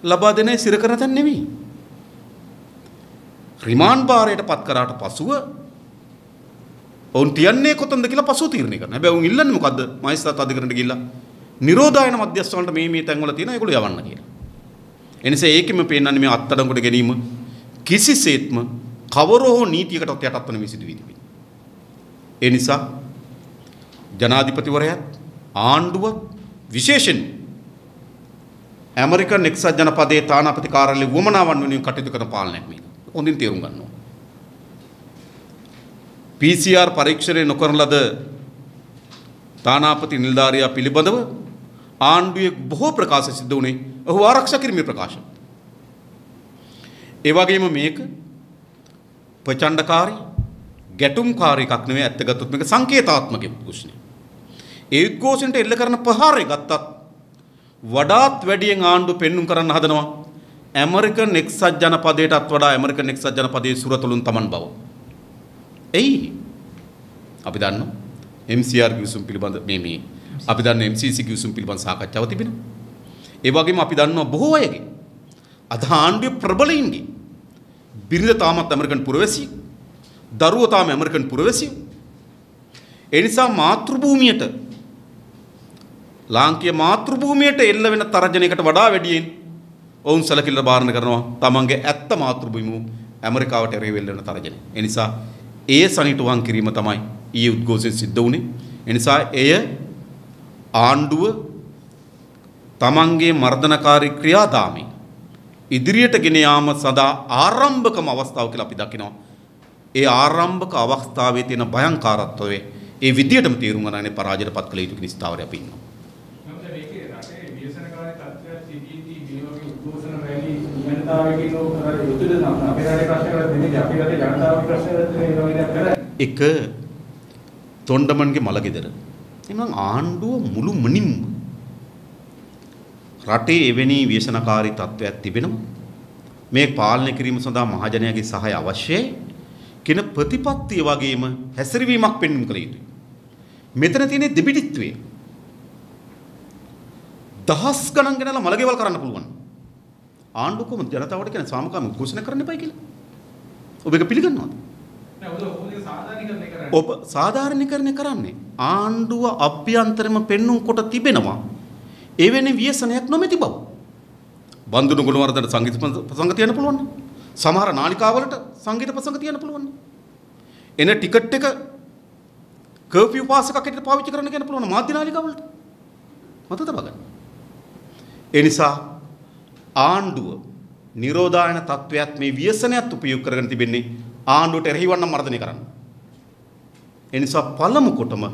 ලබා දෙන සිර කරන තැන නෙවෙයි. රිමාන්ඩ් භාරයට පත් කරාට පසුව ඔවුන් තියන්නේ කොතනද කියලා පසුව තීරණය කරනවා. හැබැයි ඔවුන් ඉල්ලන්නේ මොකද්ද? මයිස්ත්‍රාත් අධිකරණයට ගිහිල්ලා නිරෝධායන මධ්‍යස්ථාන වලට මේ තැන්වල තියෙනවා ඒගොල්ලෝ යවන්න කියලා. එනිසා ඒකෙම පේන්නන්නේ මේ අත්අඩංගුවට ගැනීම කිසිසේත්ම කවරෝ නීතියකටත් යටත් වෙන විසිදු වී තිබෙනවා. ඒ නිසා ජනාධිපතිවරයාත් ආණ්ඩුවත් විශේෂයෙන් ඇමරිකන් එක්සත් ජනපදයේ තානාපති කාර්යාලයේ වමනාවන් වෙනුවෙන් කටයුතු කරන පාලනයක් මේක. හොඳින් තේරුම් ගන්න ඕන. PCR පරීක්ෂණය නොකරන ලද තානාපති නිලධාරියා පිළිබඳව ආණ්ඩුවේ බොහෝ ප්‍රකාශ සිද්ධ වුණේ ඔහු ආරක්ෂා කිරීමේ ප්‍රකාශ. ඒ වගේම මේක ප්‍රචණ්ඩකාරී ගැටුම්කාරී එකක් නෙවෙයි ඇත්ත ගත්තොත් මේක සංකේතාත්මක උද්ඝෝෂණය. ඒ උද්ඝෝෂණයට එල්ල කරන ප්‍රහාරය ගත්තත් වඩාත් වැඩියෙන් ආණ්ඩුව පෙන්눔 කරන්න හදනවා ඇමරිකන් එක්සත් ජනපදයටත් වඩා ඇමරිකන් එක්සත් ජනපදයේ සුරතලුන් Taman බව. එයි අපි දන්නවා MCR කිවිසුම් පිළිබඳ මේ අපි දන්නවා MCC කිවිසුම් පිළිබඳ සාකච්ඡාව තිබෙනවා. ඒ වගේම අපි දන්නවා බොහෝ අයගේ අද ආණ්ඩුවේ ප්‍රබලයින්ගේ බිරිඳ තාමත් ඇමරිකන් පුරවැසියෙක්, දරුවෝ තාම ඇමරිකන් පුරවැසියෙක්. ඒ නිසා මාතෘභූමියට ලාංකීය මාතෘභූමියට එල්ල වෙන තරජනයකට වඩා වැඩියෙන් ඔවුන් සැලකිල්ල බාරන කරනවා තමන්ගේ ඇත්ත මාතෘභූමිය ඇමරිකාවට එරෙහි වෙල්ල වෙන තරජනය. ඒ නිසා ඒ සනිටුවන් කිරීම තමයි ඊයේ උද්ඝෝෂයෙන් සිද්ධ වුණේ. ඒ නිසා එය ආණ්ඩුව තමන්ගේ මර්ධනකාරී ක්‍රියාදාමයේ ඉදිරියට ගෙන යාම සඳහා ආරම්භකම අවස්ථාව කියලා අපි දකිනවා. ඒ ආරම්භක අවස්ථාවේ තියෙන භයංකාරත්වය ඒ විදියටම තීරුම් ගන්නනේ පරාජයටපත් කළ යුතු නිස්තාවරය අපි ඉන්නවා. මේකේ රටේ ව්‍යසනකාරී තත්ත්වයක් තිබීදී මේ වගේ උද්ඝෝෂණ රැලි නියමිතතාවයකින් යුතුද නම් අපේ රටේ ප්‍රශ්න කරලා දෙන්නේ අපේ රටේ ජනතාවගේ ප්‍රශ්න කරලා මේ වගේ කරන්නේ. එක තොණ්ඩමන්ගේ මලගෙදර. එනම් ආණ්ඩුව මුළු මනින්ම රටේ එවැනි ව්‍යසනකාරී තත්ත්වයක් තිබෙනවා. මේ පාලනය කිරීම සඳහා මහජනයාගේ සහාය අවශ්‍යයි. කින ප්‍රතිපත්තිය වගේම හැසිරවීමක් පෙන්වන්න කළ යුතුයි. මෙතන තියෙන දෙබිඩිත්වය දහස් ගණන් ගෙනලා මලගෙවල් කරන්න පුළුවන්. ආණ්ඩුව කොහොමද ජනතාවට කියන සාමකාමී උද්ඝෝෂණ කරන්න එපයි කියලා? ඔබ ඒක පිළිගන්නවද? ඔබ සාධාරණීකරණය කරන්නේ ආණ්ඩුව අභ්‍යන්තරෙම පෙන්눔 කොට තිබෙනවා එවැනි ව්‍යසනයක් නොමැති බව. බන්දුණු ගුණවර්ධන සංගීත ප්‍රසංග තියන්න පුළුවන්. සමහර නාලිකාවලට සංගීත ප්‍රසංග තියන්න පුළුවන්. එන ටිකට් එක කර්ෆියු පාස් එකක් ඇතුළත පාවිච්චි කරන්න කියන්න පුළුවන් මාධ්‍ය නාලිකාවලට. මත තබා ගන්න. ඒ නිසා ආණ්ඩුව නිරෝධායන තත්වයක් මේ ව්‍යසනයත් උපයෝග කරගෙන තිබෙන්නේ ආණ්ඩුවට එරෙහිවන්න මර්ධනය කරන්න. ඒ නිසා පළමු කොටම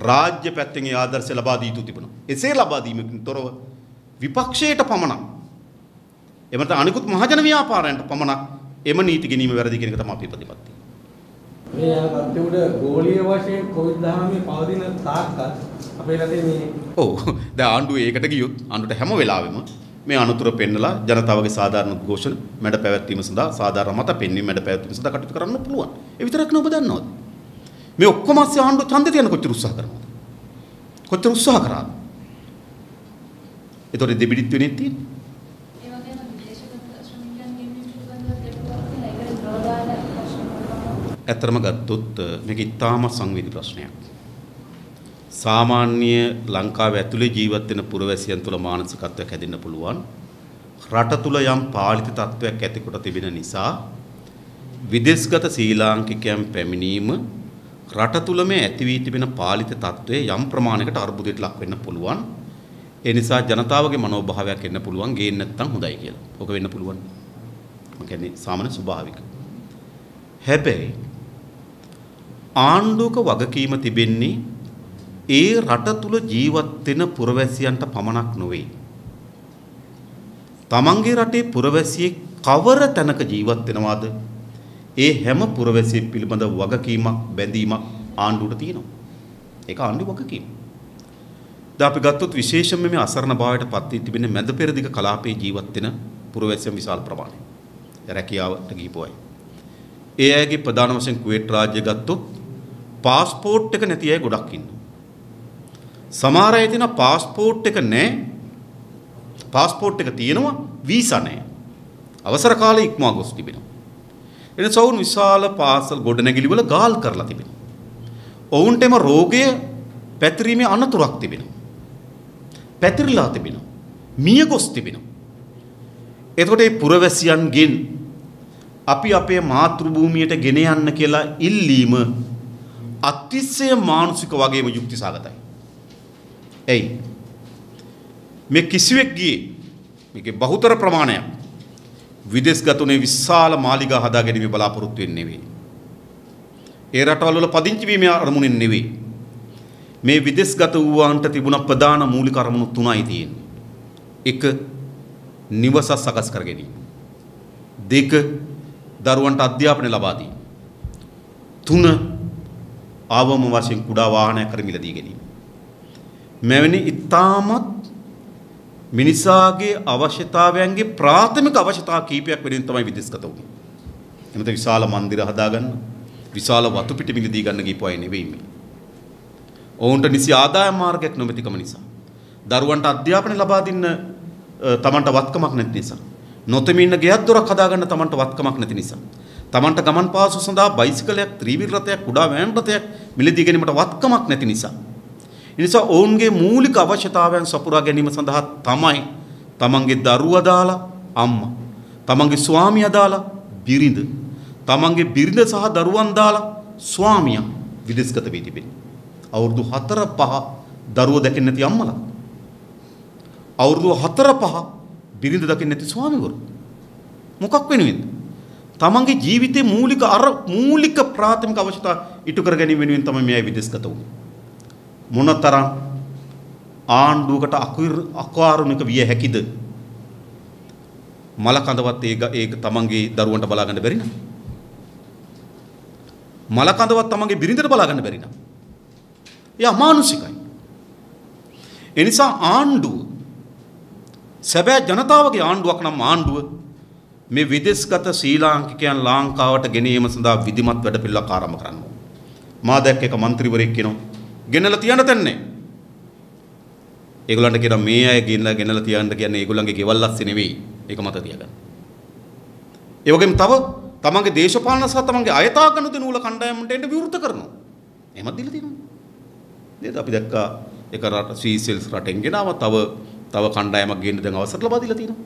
රාජ්‍ය පැත්තෙන් ඒ ආදර්ශය ලබා දී යුතු තිබුණා. එසේ ලබා දීමකින් තොරව විපක්ෂයට පමණක් එමට අනිකුත් මහජන ව්‍යාපාරයන්ට පමණක් එම නීති ගැනීම වැරදි කියන එක තමයි අපේ ප්‍රතිපත්තිය. මේ අත්‍යවුඩ ගෝලීය වශයෙන් COVID-19 පවතින තාක්කල් අපේ රටේ මේ දැන් ආණ්ඩුව ඒකට ගියොත් ආණ්ඩුවට හැම වෙලාවෙම මේ අනුතර පෙන්නලා ජනතාවගේ සාධාරණ උද්ඝෝෂණ මැඩ පැවැත්වීම සඳහා සාධාරණ මත පෙන්වීම මැඩ පැවැත්වීම සඳහා කටයුතු කරන්න පුළුවන්. ඒ විතරක් නෙවෙයි ඔබ දන්නවද? මේ ඔක්කොම ASCII ආණ්ඩුව ඡන්දය තියන්න කොච්චර උත්සාහ කරනවද? කොච්චර උත්සාහ කරාද? ඒතකොට දෙබිඩිත් වෙන්නේ තියෙන්නේ. ඒ වගේම විදේශගත ශ්‍රමිකයන් ගෙන්වීම පිළිබඳව ඒකට ප්‍රෝදාන ප්‍රශ්න කරනවා. ඇත්තටම ගත්තොත් මේක ඉතාම සංවේදී ප්‍රශ්නයක්. සාමාන්‍ය ලංකාවේ ඇතුලේ ජීවත් වෙන පුරවැසියන් තුළ මානසිකත්වයක් හැදෙන්න පුළුවන්. රට තුළ යම් පාලිත තත්වයක් ඇති කොට තිබෙන නිසා විදේශගත ශ්‍රී ලාංකිකයන් පැමිණීම රට තුල මේ ඇති වී තිබෙන පාලිත තත්ත්වයේ යම් ප්‍රමාණයකට අර්බුදයට ලක් වෙන්න පුළුවන්. ඒ නිසා ජනතාවගේ මනෝභාවයක් එන්න පුළුවන් ගේන්න නැත්තම් හොඳයි කියලා. ඔක වෙන්න පුළුවන්. මම කියන්නේ සාමාන්‍ය ස්වභාවික. හැබැයි ආණ්ඩුවක වගකීම තිබෙන්නේ ඒ රට තුල ජීවත් වෙන පුරවැසියන්ට පමණක් නොවේ. තමන්ගේ රටේ පුරවැසියෙක් කවර තැනක ජීවත් වෙනවාද ඒ හැම පුරවැසියෙක් පිළිබඳ වගකීමක් බැඳීමක් ආණ්ඩුවට තියෙනවා. ඒක ආණ්ඩුවේ වගකීම. දැන් අපි ගත්තොත් විශේෂයෙන්ම මේ අසරණ භාවයට පත් වී තිබෙන මැද පෙරදිග කලාපයේ ජීවත් වෙන පුරවැසියන් විශාල ප්‍රමාණයක්. රැකියාවට ගිහපු අය. ඒ අයගේ ප්‍රධාන වශයෙන් කුවේට් රාජ්‍ය ගත්තොත් පාස්පෝර්ට් එක නැති අය ගොඩක් ඉන්නවා. සමහර අය තියෙන පාස්පෝර්ට් එක නැහැ. පාස්පෝර්ට් එක තියෙනවා වීසා නැහැ. අවසර කාලේ ඉක්මවා ගොස් තිබෙනවා. එනිසා ඔවුන් විශාල පාසල් ගොඩනැගිලි වල ගාල් කරලා තිබෙනවා. ඔවුන්ටම රෝගය පැතිරීමේ අනතුරක් තිබෙනවා. පැතිරලා තිබෙනවා. මිය ගොස් තිබෙනවා. එතකොට මේ පුරවැසියන්ගෙන් අපි අපේ මාතෘ භූමියට ගෙන යන්න කියලා ඉල්ලීම අතිශය මානසික වගේම යුක්තිසහගතයි. එයි මේ කිසිවෙක් ගියේ මේකේ බහුතර ප්‍රමාණයක් විදේශගතුනේ විශාල මාලිගා හදා ගැනීම බලාපොරොත්තු වෙන්නේ නෙවෙයි. ඒ රටවල වල පදිංචි වීමේ අරමුණෙන් නෙවෙයි. මේ විදේශගත වූවන්ට තිබුණ ප්‍රධාන මූලික අරමුණු තුනයි තියෙන්නේ. එක නිවස සකස් කර ගැනීම. දෙක දරුවන්ට අධ්‍යාපනය ලබා දීම. තුන ආවම වශයෙන් කුඩා වාහනයක් කර මිලදී ගැනීම. මෙවැනි ඉතාමත් මිනිසාගේ අවශ්‍යතාවයන්ගේ ප්‍රාථමික අවශ්‍යතා කීපයක් වෙනින් තමයි විදේශගත වුනේ. එමෙත විශාල මන්දිර හදාගන්න, විශාල වතු පිටි මිලදී ගන්න ගිහපු අය නෙවෙයි මේ. ඔවුන්ට නිසි ආදායම් මාර්ගයක් නොමැතිකම නිසා, දරුවන්ට අධ්‍යාපනය ලබා දෙන්න තමන්ට වත්කමක් නැති නිසා, නොතෙමින් ඉන්න ගෙයක් දොරක් හදාගන්න තමන්ට වත්කමක් නැති නිසා, තමන්ට ගමන් පාසු සඳහා බයිසිකලයක්, ත්‍රිවිල් රථයක්, කුඩා වෑන් රථයක් මිලදී ගැනීමට වත්කමක් නැති නිසා, එනිසා ඔවුන්ගේ මූලික අවශ්‍යතාවයන් සපුරා ගැනීම සඳහා තමයි තමන්ගේ දරුවා දාලා අම්මා, තමන්ගේ ස්වාමියා දාලා බිරිඳ, තමන්ගේ බිරිඳ සහ දරුවන් දාලා ස්වාමියා විදේශගත වී තිබෙනවා. අවුරුදු 4-5 දරුවෝ දැකෙන්නේ නැති අම්මලා. අවුරුදු 4-5 බිරිඳ දකින්නේ නැති ස්වාමිවරු. මොකක් වෙනුවෙන්ද? තමන්ගේ ජීවිතේ මූලික ප්‍රාථමික අවශ්‍යතා ඉටු කර ගැනීම වෙනුවෙන් තමයි මේ අය විදේශගත වුනේ. මොනතරම් ආණ්ඩුවකට අකාරුණික විය හැකිද? මල කඳවත් ඒක තමන්ගේ දරුවන්ට බලා ගන්න බැරි නේද? මල කඳවත් තමන්ගේ බිරිඳට බලා ගන්න බැරි නේද? ඒ අමානුෂිකයි. එනිසා ආණ්ඩුව සැබෑ ජනතාවගේ ආණ්ඩුවක් නම් ආණ්ඩුව මේ විදේශගත ශ්‍රී ලාංකිකයන් ලංකාවට ගෙනීම සඳහා විධිමත් වැඩපිළිවෙලක් ආරම්භ කරන්න ඕන. මා දැක්ක එක മന്ത്രിවරයෙක් කියනවා ගෙනලා තියන්න තැන්නේ. ඒගොල්ලන්ට කියනවා මේ අය ගෙනලා තියන්න කියන්නේ ඒගොල්ලන්ගේ ගෙවල් අස්සේ නෙවෙයි. ඒක මත තියාගන්න. ඒ වගේම තව තමන්ගේ දේශපාලන සහ තමන්ගේ අයථාගත දෙනුවල කණ්ඩායමට එන්න විවෘත කරනවා. එහෙමත් දීලා තියෙනවා. නේද? අපි දැක්කා එක රට සීසෙල්ස් රටෙන් ගෙනාව තව කණ්ඩායමක් ගේන්න දැන් අවසර ලබා දීලා තියෙනවා.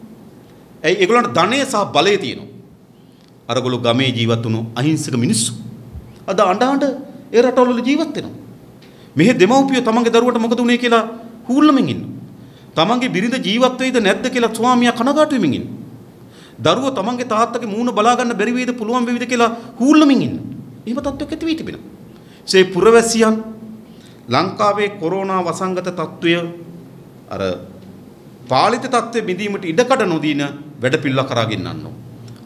ඇයි ඒගොල්ලන්ට ධනය සහ බලය තියෙනවා. අරගොල්ලෝ ගමේ ජීවත් වුණු අහිංසක මිනිස්සු අද අඬ ඒ රටවල ජීවත් වෙනවා. මෙහි දෙමව්පියෝ තමන්ගේ දරුවට මොකද උනේ කියලා හූල්ලමින් ඉන්නවා. තමන්ගේ බිරිඳ ජීවත් වෙයිද නැද්ද කියලා ස්වාමියා කනගාටු වෙමින් ඉන්නවා. දරුවෝ තමන්ගේ තාත්තගේ මූණ බලා ගන්න බැරි වෙයිද පුළුවන් වෙයිද කියලා හූල්ලමින් ඉන්නවා. එහෙම තත්ත්වයක් ඇති වී තිබෙනවා. ඒ පුරවැසියන් ලංකාවේ කොරෝනා වසංගත තත්ත්වය අර පාලිත තත්ත්වෙ බිඳීමට ඉඩකඩ නොදීන වැඩපිළිවෙල කරා ගෙන්නන්න.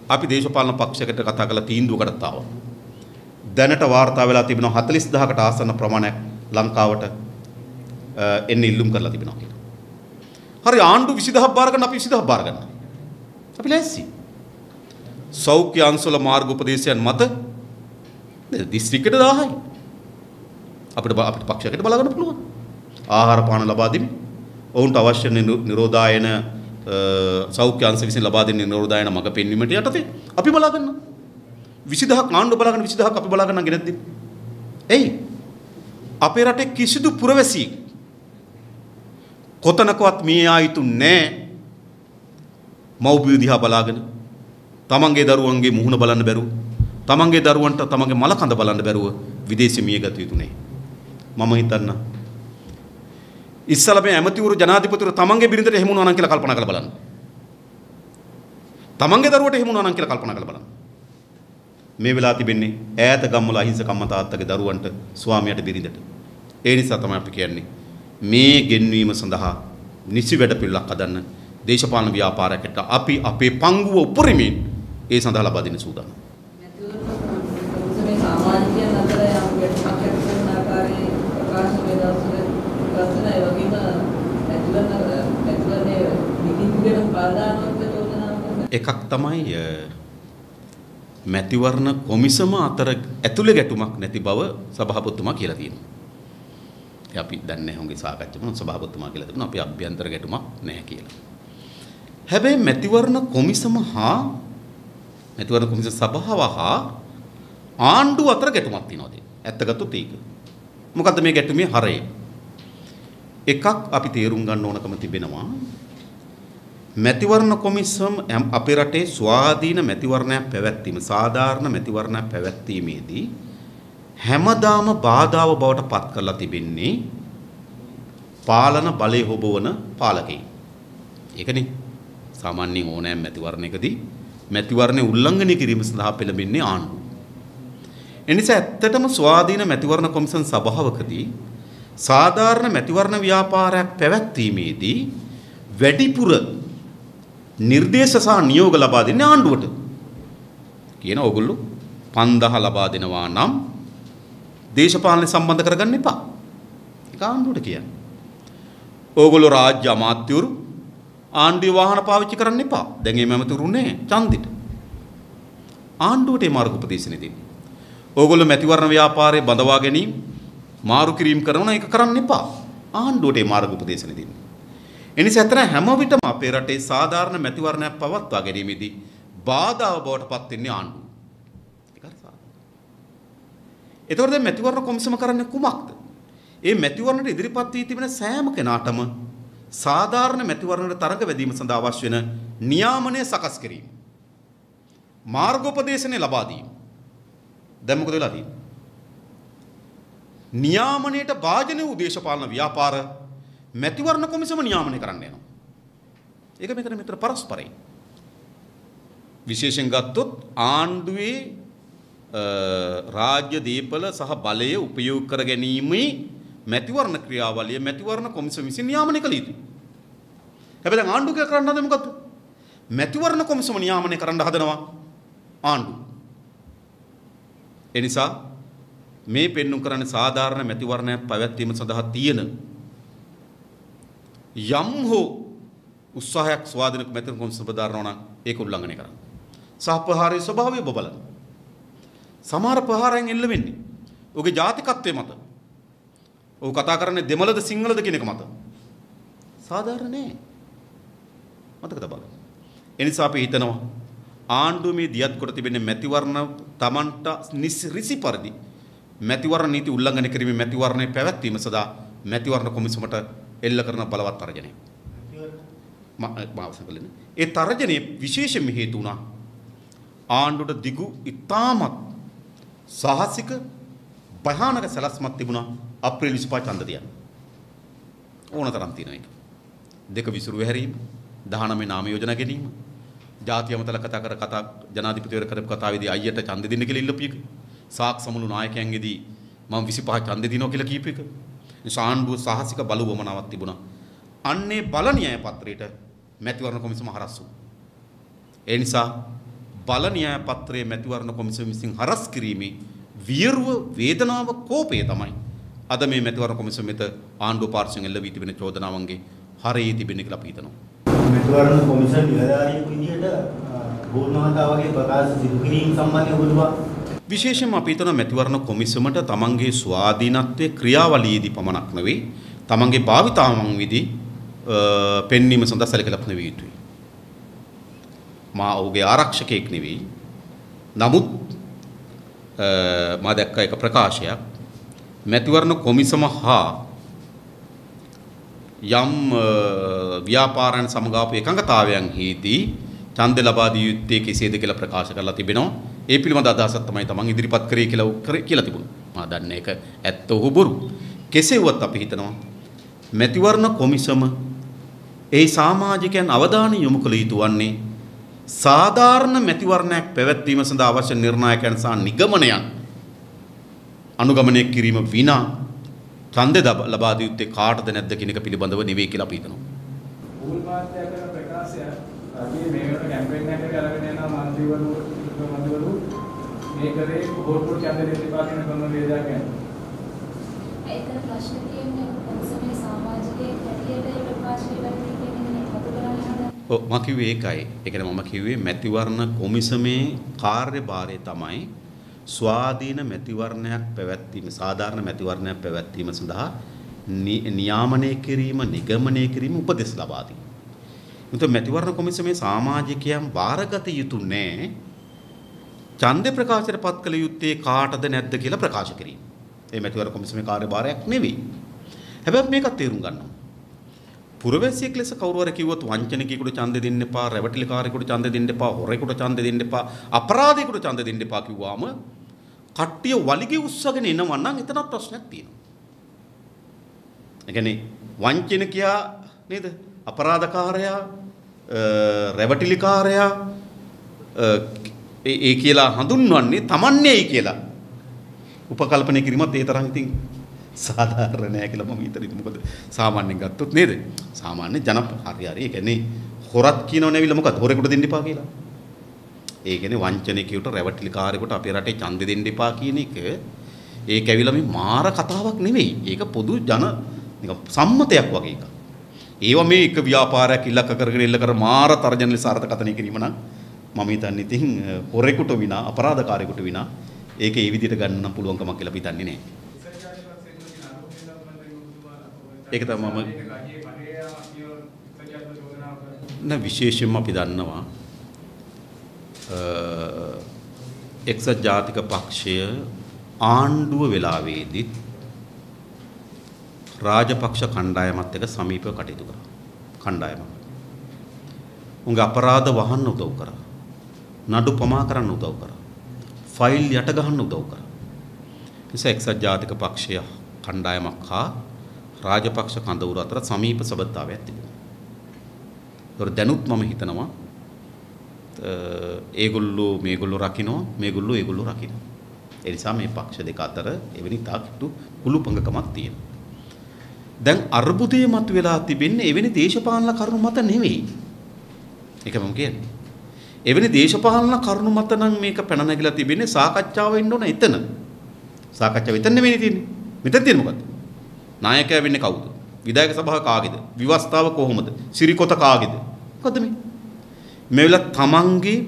අපි දේශපාලන පක්ෂයකට කතා කරලා තීන්දුවකටත් ආවා. දැනට වාර්තා වෙලා තිබෙනවා 40000කට ආසන්න ප්‍රමාණයක් ලංකාවට එන්න ඉල්ලුම් කරලා තිබෙනවා කියලා. හරි ආණ්ඩු 20000ක් බාර ගන්න අපි 20000ක් බාර ගන්නවා. අපි ලෑස්ති. සෞඛ්‍ය අංශවල මාර්ග උපදේශයන් මත දිස්ත්‍රික්කයට 1000යි. අපිට පක්ෂයකට බලා ගන්න පුළුවන්. ආහාර පාන ලබා දෙමින් ඔවුන්ට අවශ්‍ය නිරෝධායන සෞඛ්‍ය අංශ විසින් ලබා දෙන නිරෝධායන මඟ පෙන්වීමට යටතේ අපි බලා ගන්නවා. 20000ක් ආණ්ඩුව බලා ගන්න 20000ක් අපි බලා ගන්න ගෙනත් දෙන්න. එයි අපේ රටේ කිසිදු පුරවැසියෙක් කොතනකවත් මිය ආයිතු නැහැ. මව්බිය දිහා බලාගෙන තමන්ගේ දරුවන්ගේ මුහුණ බලන්න බැරුව, තමන්ගේ දරුවන්ට තමන්ගේ මල කඳ බලන්න බැරුව විදේශ මියගත යුතු නැහැ. මම හිතන්න ඉස්සලා මේ ඇමතිවරු ජනාධිපතිවරු තමන්ගේ බිරිඳට එහෙම වුණා නම් කියලා කල්පනා කරලා බලන්න. තමන්ගේ දරුවට එහෙම වුණා නම් කියලා කල්පනා කරලා බලන්න. මේ වෙලාව තිබෙන්නේ ඈත ගම්වල අහිංසක අම්මා තාත්තගේ දරුවන්ට ස්වාමියාට බිරිඳට. ඒ නිසා තමයි අපි කියන්නේ මේ ගෙන්වීම සඳහා නිසි වැඩ පිළිවෙලක් හදන්න දේශපාලන ව්‍යාපාරයකට අපි අපේ පංගුව උපරිමයෙන් ඒ සඳහා ලබා දෙන්න සූදානම්. මේ සමාජීය නතර යම් ගැටමක් ඇතිවන ආකාරයේ ප්‍රකාශ වේදවසල ප්‍රශ්න ඒ වගේම ඇතුළතනේ නිකින්ගෙන ප්‍රාදානවත් චෝදනාවක් එකක් තමයි මැතිවරණ කොමිසම අතර ඇතුළේ ගැටුමක් නැති බව සභාපතිතුමා කියලා තියෙනවා. ඒ අපි දන්නේ නැහැ හොඟේ සාකච්ඡාවම සභාපතිතුමා කියලා තිබුණා අපි අභ්‍යන්තර ගැටුමක් නැහැ කියලා. හැබැයි මැතිවරණ කොමිසම හා මැතිවරණ කොමිසම සභාව හා ආණ්ඩුව අතර ගැටුමක් තියෙනවා. ඇත්ත ගත්තොත් ඒක. මොකද්ද මේ ගැටුමේ හරය? එකක් අපි තේරුම් ගන්න ඕනකම තිබෙනවා. මැතිවරණ කොමිසම අපේ රටේ ස්වාධීන මැතිවරණයක් පැවැත්වීම සාධාරණ මැතිවරණයක් පැවැත්වීමේදී හැමදාම බාධාව බවට පත් කරලා තිබෙන්නේ පාලන බලය හොබවන පාලකයන්. ඒකනේ සාමාන්‍යයෙන් ඕනෑම මැතිවරණයකදී මැතිවරණය උල්ලංඝනය කිරීම සඳහා පෙළඹෙන්නේ ආණ්ඩුව. එනිසා ඇත්තටම ස්වාධීන මැතිවරණ කොමිසම් සභාවකදී සාධාරණ මැතිවරණ ව්‍යාපාරයක් පැවැත්වීමේදී වැඩිපුර නිර්දේශ සහ නියෝග ලබා දෙන්නේ ආණ්ඩුවට. කියන ඕගොල්ලෝ 5000 ලබා දෙනවා නම් දේශපාලන සම්බන්ධ කරගන්න එපා. ඒක ආණ්ඩුවට කියන්නේ. ඕගොල්ලෝ රාජ්‍ය අමාත්‍යවරු ආණ්ඩුවේ වාහන පාවිච්චි කරන්න එපා. දැන් මේ මැමතුරු නැහැ ඡන්දෙට. ආණ්ඩුවට ඒ මාර්ග උපදේශන දෙන්නේ. ඕගොල්ලෝ මැතිවරණ ව්‍යාපාරයේ බඳවා ගැනීම මාරු කිරීම කරනවා ඒක කරන්න එපා. ආණ්ඩුවට ඒ මාර්ග උපදේශන දෙන්නේ. එනිසා අතර හැම විටම අපේ රටේ සාධාරණ මැතිවරණයක් පවත්වා ගැනීමේදී බාධාව බවට පත් වෙන්නේ ආණ්ඩුව. ඒක හරි සාධාරණ. ඒතකොට දැන් මැතිවරණ කොමිසම කරන්නේ කුමක්ද? ඒ මැතිවරණයට ඉදිරිපත් වී තිබෙන සෑම කෙනාටම සාධාරණ මැතිවරණයට තරඟ වැදීම සඳහා අවශ්‍ය වෙන නියාමනය සකස් කිරීම. මාර්ගෝපදේශනය ලබා දීම. දැන් මොකද වෙලා තියෙන්නේ? නියාමනයට භාජන වූ දේශපාලන ව්‍යාපාර මැතිවරණ කොමිසම නියාමනය කරන්න යනවා. ඒක මෙතන පරස්පරයි. විශේෂයෙන් ගත්තොත් ආණ්ඩුවේ රාජ්‍ය දීපල සහ බලය උපයෝග කර ගැනීමේ මැතිවරණ ක්‍රියාවලිය මැතිවරණ කොමිසම විසින් නියාමනය කළ යුතුයි. හැබැයි දැන් ආණ්ඩුව කරන්න හදන්නේ මොකද්ද? මැතිවරණ කොමිසම නියාමනය කරන්න හදනවා ආණ්ඩුව. එනිසා මේ පෙන්නුම් කරන්නේ සාධාරණ මැතිවරණයක් පැවැත්වීම සඳහා තියෙන යම් හෝ උත්සාහයක් ස්වාධීන මැතිවරණ කොමිසම ප්‍රදාරනවා නම් ඒක උල්ලංඝනය කරන්න. සහ ප්‍රහාරයේ ස්වභාවය බබලන. සමහර ප්‍රහාරයන් එල්ල වෙන්නේ ඔහුගේ ජාතිකත්වයේ මත. ඔහු කතා කරන්නේ දෙමළද සිංහලද කියන එක මත. සාධාරණ නෑ. මතක තබන්න. එනිසා අපි හිතනවා ආණ්ඩුව මේ දියත් කොට තිබෙන මැතිවරණ Tamanට රිසි පරිදි මැතිවරණ නීති උල්ලංඝනය කිරීමේ මැතිවරණය පැවැත්වීම සඳහා මැතිවරණ කොමිසමට එල්ල කරන බලවත් තර්ජනයක්. ඒ තර්ජනයේ විශේෂම හේතු වුණා ආණ්ඩුවට දිගු ඉතාමත් සාහසික භයානක සැලැස්මක් තිබුණා අප්‍රේල් 25 ඡන්ද තියන්න. ඕනතරම් තියෙනවා ඒක. දෙක විසිරුව හැරීම, 19 නාම යෝජනා ගැනීම, ජාතිය අමතල කතා ජනාධිපතිවරු කරපු කතාවේදී අයියට ඡන්ද දෙන්න කියලා ඉල්ලපු එක. සාක් සමුළු නායකයන්ගෙදී මම 25 ඡන්ද දිනවා කියලා කියපු එක. ආණ්ඩුව සාහසික බලවමනාවක් තිබුණා. අන්නේ බල න්‍යාය පත්‍රයට මැතිවරණ කොමිසම හරස් වුණා. ඒ නිසා බල න්‍යාය පත්‍රයේ මැතිවරණ කොමිසම විසින් හරස් කිරීමේ වියරුව වේදනාව කෝපය තමයි අද මේ මැතිවරණ කොමිසම වෙත ආණ්ඩුව පාර්ශ්වයෙන් එල්ල වී තිබෙන චෝදනාවන්ගේ හරයේ තිබෙන්නේ කියලා අපි හිතනවා. මැතිවරණ කොමිසම නිලධාරියෙකු විදිහට ගෝල්මහතා වගේ ප්‍රකාශ සිදු කිරීම සම්බන්ධව ඔබතුමා විශේෂයෙන්ම අපි හිතන මැතිවරණ කොමිසමට තමන්ගේ ස්වාධීනත්වයේ ක්‍රියාවලියේදී පමණක් නෙවෙයි තමන්ගේ භාවිතාවන් විදී පෙන්වීම සඳහා සැලකලා පනවිය යුතුයි. මා ඔහුගේ ආරක්ෂකයෙක් නෙවෙයි. නමුත් මා දැක්ක එක ප්‍රකාශයක් මැතිවරණ කොමිසම හා යම් ව්‍යාපාරයන් සමගාපු එකඟතාවයන් හිදී ඡන්ද ලබා දිය යුත්තේ කෙසේද කියලා ප්‍රකාශ කරලා තිබෙනවා. ඒ පිළිබඳ අදහසක් තමයි තමන් ඉදිරිපත් කරේ කියලා තිබුණා. මා දන්නේ ඒක ඇත්ත හෝ බොරු. කෙසේ වුවත් අපි හිතනවා මැතිවරණ කොමිසම ඒ සමාජිකයන් අවධානය යොමු කළ යුතු වන්නේ සාධාරණ මැතිවරණයක් පැවැත්වීම සඳහා අවශ්‍ය නිර්ණායකයන් සහ නිගමනයන් අනුගමනය කිරීම විනා ඡන්දය ලබා දිය යුත්තේ කාටද නැද්ද කියන එක පිළිබඳව නෙවෙයි කියලා අපි හිතනවා. පූල් මාත්‍ය කරන ප්‍රකාශය අපි මේකට කැම්පේන් එකකට අරගෙන යන මන්ත්‍රීවරු මේ කරේ කෝට්ටු ඡන්ද දෙන්න එපා කියන ක්‍රමවේදයක් යනවා. ඒතර ප්‍රශ්න තියෙන්නේ කොන්සමේ සමාජිකයේ හැටියට ඒ ප්‍රකාශය වෙන්නේ කියන්නේ හතු කරන්නේ නැහැ. ඔව් මම කිව්වේ ඒකයි. ඒ කියන්නේ මම කිව්වේ මැතිවරණ කොමිසමේ කාර්යභාරය තමයි ස්වාධීන මැතිවරණයක් පැවැත්වීම සාධාරණ මැතිවරණයක් පැවැත්වීම සඳහා නියාමනය කිරීම නිගමනය කිරීම උපදෙස් ලබා දී. උන්ට මැතිවරණ කොමිසමේ සමාජිකයන් බාරගත යුතු නැහැ. ඡන්ද ප්‍රකාශයට පත් කළ යුත්තේ කාටද නැද්ද කියලා ප්‍රකාශ කිරීම. ඒ මැතිවරණ කොමිසමේ කාර්යභාරයක් නෙවෙයි. හැබැයි මේකත් තේරුම් ගන්න ඕන. පුරවැසියෙක් ලෙස කවුරු හරි කිව්වොත් වංචනිකයෙකුට ඡන්ද දෙන්න එපා, රැවටිලිකාරයෙකුට ඡන්ද දෙන්න එපා, හොරෙකුට ඡන්ද දෙන්න එපා, අපරාධියෙකුට ඡන්ද දෙන්න එපා කිව්වාම කට්ටිය වලිගේ උස්සගෙන එනවා නම් එතනත් ප්‍රශ්නයක් තියෙනවා. ඒ කියන්නේ වංචනිකයා නේද? අපරාධකාරයා, රැවටිලිකාරයා ඒ කියලා හඳුන්වන්නේ තමන්නේයි කියලා. උපකල්පනය කිරීමත් ඒ තරම් ඉතින් සාධාරණ නෑ කියලා මම හිතන්නේ. මොකද සාමාන්‍යයෙන් ගත්තොත් නේද? සාමාන්‍ය හරි ඒ කියන්නේ හොරත් කියනව නෙවිල මොකද? හොරෙකුට දෙන්න එපා කියලා. ඒ කියන්නේ වංචනිකයට රැවටිලිකාරයෙකුට අපේ රටේ ඡන්ද දෙන්න එපා කියන එක ඒක ඇවිල්ලා මේ මාර කතාවක් නෙවෙයි. ඒක පොදු ජන නිකන් සම්මතයක් වගේ එකක්. ඒවා මේ එක ව්‍යාපාරයක් ඉලක්ක කරගෙන ඉල්ල කර මාර තර්ජන ලෙස අර්ථකථනය කිරීම නම් මම හිතන්නේ ඉතින් හොරෙකුට විනා අපරාධකාරයෙකුට විනා ඒක ඒ විදිහට ගන්න නම් පුළුවන්කමක් කියලා අපි හිතන්නේ නෑ. ඒක තමයි මම විශේෂයෙන්ම අපි දන්නවා එක්සත් ජාතික පක්ෂය ආණ්ඩුව වෙලාවේදී රාජපක්ෂ කණ්ඩායමත් එක්ක සමීපව කටයුතු කරා. කණ්ඩායම. උන්ගේ අපරාධ වහන්න උදව් කරා. නඩු පමා කරන්න උදව් කරා. ෆයිල් යට ගහන්න උදව් කරා. නිසා එක්සත් ජාතික පක්ෂය කණ්ඩායමක් හා රාජපක්ෂ කඳවුර අතර සමීප සබඳතාවයක් තිබුණා. ඒතර දැනුත් මම හිතනවා ඒගොල්ලෝ මේගොල්ලෝ රකින්නවා මේගොල්ලෝ ඒගොල්ලෝ රකින්නවා. ඒ නිසා මේ පක්ෂ දෙක අතර එවැනි තාක්ෂු කුළුපඟකමක් තියෙනවා. දැන් අර්බුදයේ මතුවලා තිබෙන්නේ එවැනි දේශපාලන කරුණු මත නෙවෙයි. ඒක මම කියන්නේ. එවැනි දේශපාලන කරුණු මත නම් මේක පැන නැගිලා තිබෙන්නේ සාකච්ඡාව වෙන්න ඕන එතන. සාකච්ඡාව එතන නෙවෙයි තියෙන්නේ. මෙතන තියෙන්නේ මොකද්ද? නායකයා වෙන්නේ කවුද? විධායක සභාව කාගේද? විවස්ථාව කොහොමද? සිරිකොත කාගේද? මොකද්ද මේ? මේ වෙලාව තමන්ගේ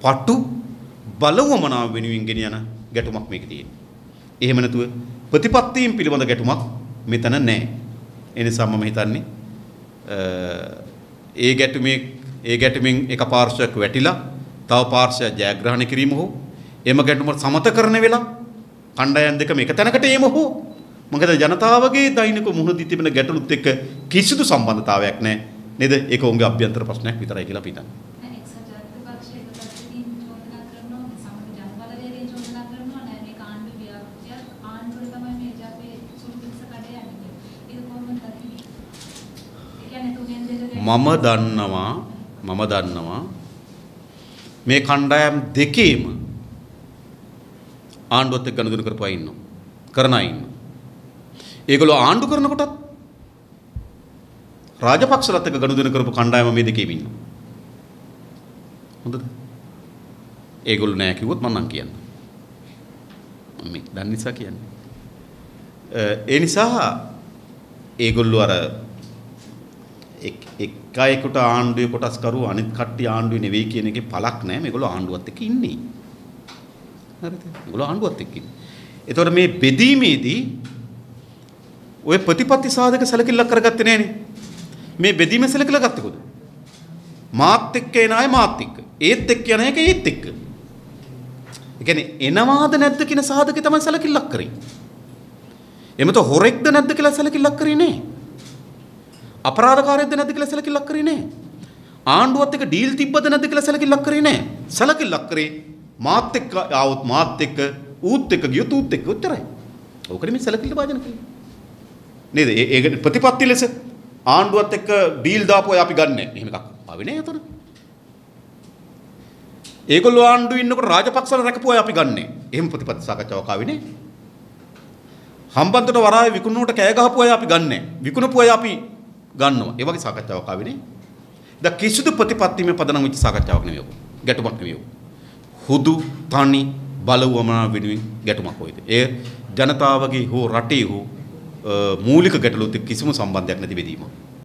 පටු බලවමනාව වෙනුවෙන් ගෙන යන ගැටුමක් මේකේ තියෙන්නේ. එහෙම නැතුව ප්‍රතිපත්තීන් පිළිබඳ ගැටුමක් මෙතන නැහැ. ඒ නිසා මම හිතන්නේ ඒ ගැටුමින් එක පාර්ශ්වයක් වැටිලා තව පාර්ශ්වයක් ජයග්‍රහණය කිරීම හෝ එම ගැටුම සමත කරන වෙලා කණ්ඩායම් දෙකම එක තැනකට එීම හෝ මොකද ජනතාවගේ දෛනික මුහුණ දී තිබෙන ගැටලුත් එක්ක කිසිදු සම්බන්ධතාවයක් නැහැ නේද? ඒක උන්ගේ අභ්‍යන්තර ප්‍රශ්නයක් විතරයි කියලා අපි හිතන්නේ. එක්සත් ජාතික පක්ෂයේ ප්‍රතිනිධීන් චෝදනා කරනවා සමග ජනබලවේගයෙන් චෝදනා කරනවා නෑ මේ කාණ්ඩ ව්‍යාපෘතිය ආණ්ඩුවේ තමයි මේ ජාතියේ සුළු පිටස කඩේ යන්නේ. ඒක කොහොමද දකින්නේ? ඒ කියන්නේ තුනෙන් දෙක මම දන්නවා මේ කණ්ඩායම් දෙකේම ආණ්ඩුවත් එක්ක ගනුදෙනු කරපුවා ඉන්නවා. කරන අය ඉන්නවා. ඒගොල්ලෝ ආණ්ඩු කරනකොටත් රාජපක්ෂලත් එක්ක ගනුදෙනු කරපු කණ්ඩායම මේ දෙකේම ඉන්නවා. හොඳද? ඒගොල්ලෝ නෑ කිව්වොත් මම නම් කියන්න. මම දන්න නිසා කියන්නේ. ඒ නිසා ඒගොල්ලෝ අර එක අයෙකුට ආණ්ඩුවේ කොටස් කරු අනිත් කට්ටිය ආණ්ඩුවේ නෙවෙයි කියන එකේ පළක් නැහැ. මේගොල්ලෝ ආණ්ඩුවත් එක්ක ඉන්නේ. හරිද? මේගොල්ලෝ ආණ්ඩුවත් එක්ක ඉන්නේ. ඒතකොට මේ බෙදීමේදී ඔය ප්‍රතිපත්ති සාධක සැලකිල්ලක් කරගත්තේ නැහනේ. මේ බෙදීම සැලකිල්ල ගත්තකොද? මාත් එක්ක එන අය මාත් එක්ක. ඒත් එක්ක යන එක ඒත් එක්ක. ඒ කියන්නේ එනවාද නැද්ද කියන සාධකේ තමයි සැලකිල්ලක් කරේ. එමෙත හොරෙක්ද නැද්ද කියලා සැලකිල්ලක් කරේ නැහැ. අපරාධකාරයෙක්ද නැද්ද කියලා සැලකිල්ලක් කරේ නැහැ. ආණ්ඩුවත් එක්ක ඩීල් තිබ්බද නැද්ද කියලා සැලකිල්ලක් කරේ නැහැ. සැලකිල්ලක් කරේ මාත් එක්ක ආවොත් මාත් එක්ක ඌත් එක්ක ගියොත් ඌත් එක්ක උත්තරයි. ඕකනේ මේ සැලකිලි වාදන කියන්නේ. නේද? ඒක ප්‍රතිපත්ති ලෙස ආණ්ඩුවත් එක්ක ඩීල් දාපු අය අපි ගන්නෑ. එහෙම එකක් ආවේ නෑ අතන. ඒගොල්ලෝ ආණ්ඩුවේ ඉන්නකොට රාජපක්ෂල රැකපු අය අපි ගන්නෑ. එහෙම ප්‍රතිපත්ති සාකච්ඡාවක් ආවේ නෑ. හම්බන්තොට වරාය විකුණුවට කෑ ගහපු අය අපි ගන්නෑ. විකුණපු අය අපි ගන්නවා. ඒ වගේ සාකච්ඡාවක් ආවේ නේ. දැන් කිසිදු ප්‍රතිපත්තියක පදනම් වෙච්ච සාකච්ඡාවක් නෙවෙයි ඔක. ගැටුමක් නෙවෙයි ඔක. හුදු තනි බලවමනා වෙනුවෙන් ගැටුමක් හොයද. ඒ ජනතාවගේ හෝ රටේ හෝ මූලික ගැටලුත් කිසිම සම්බන්ධයක් නැති බෙදීමක්.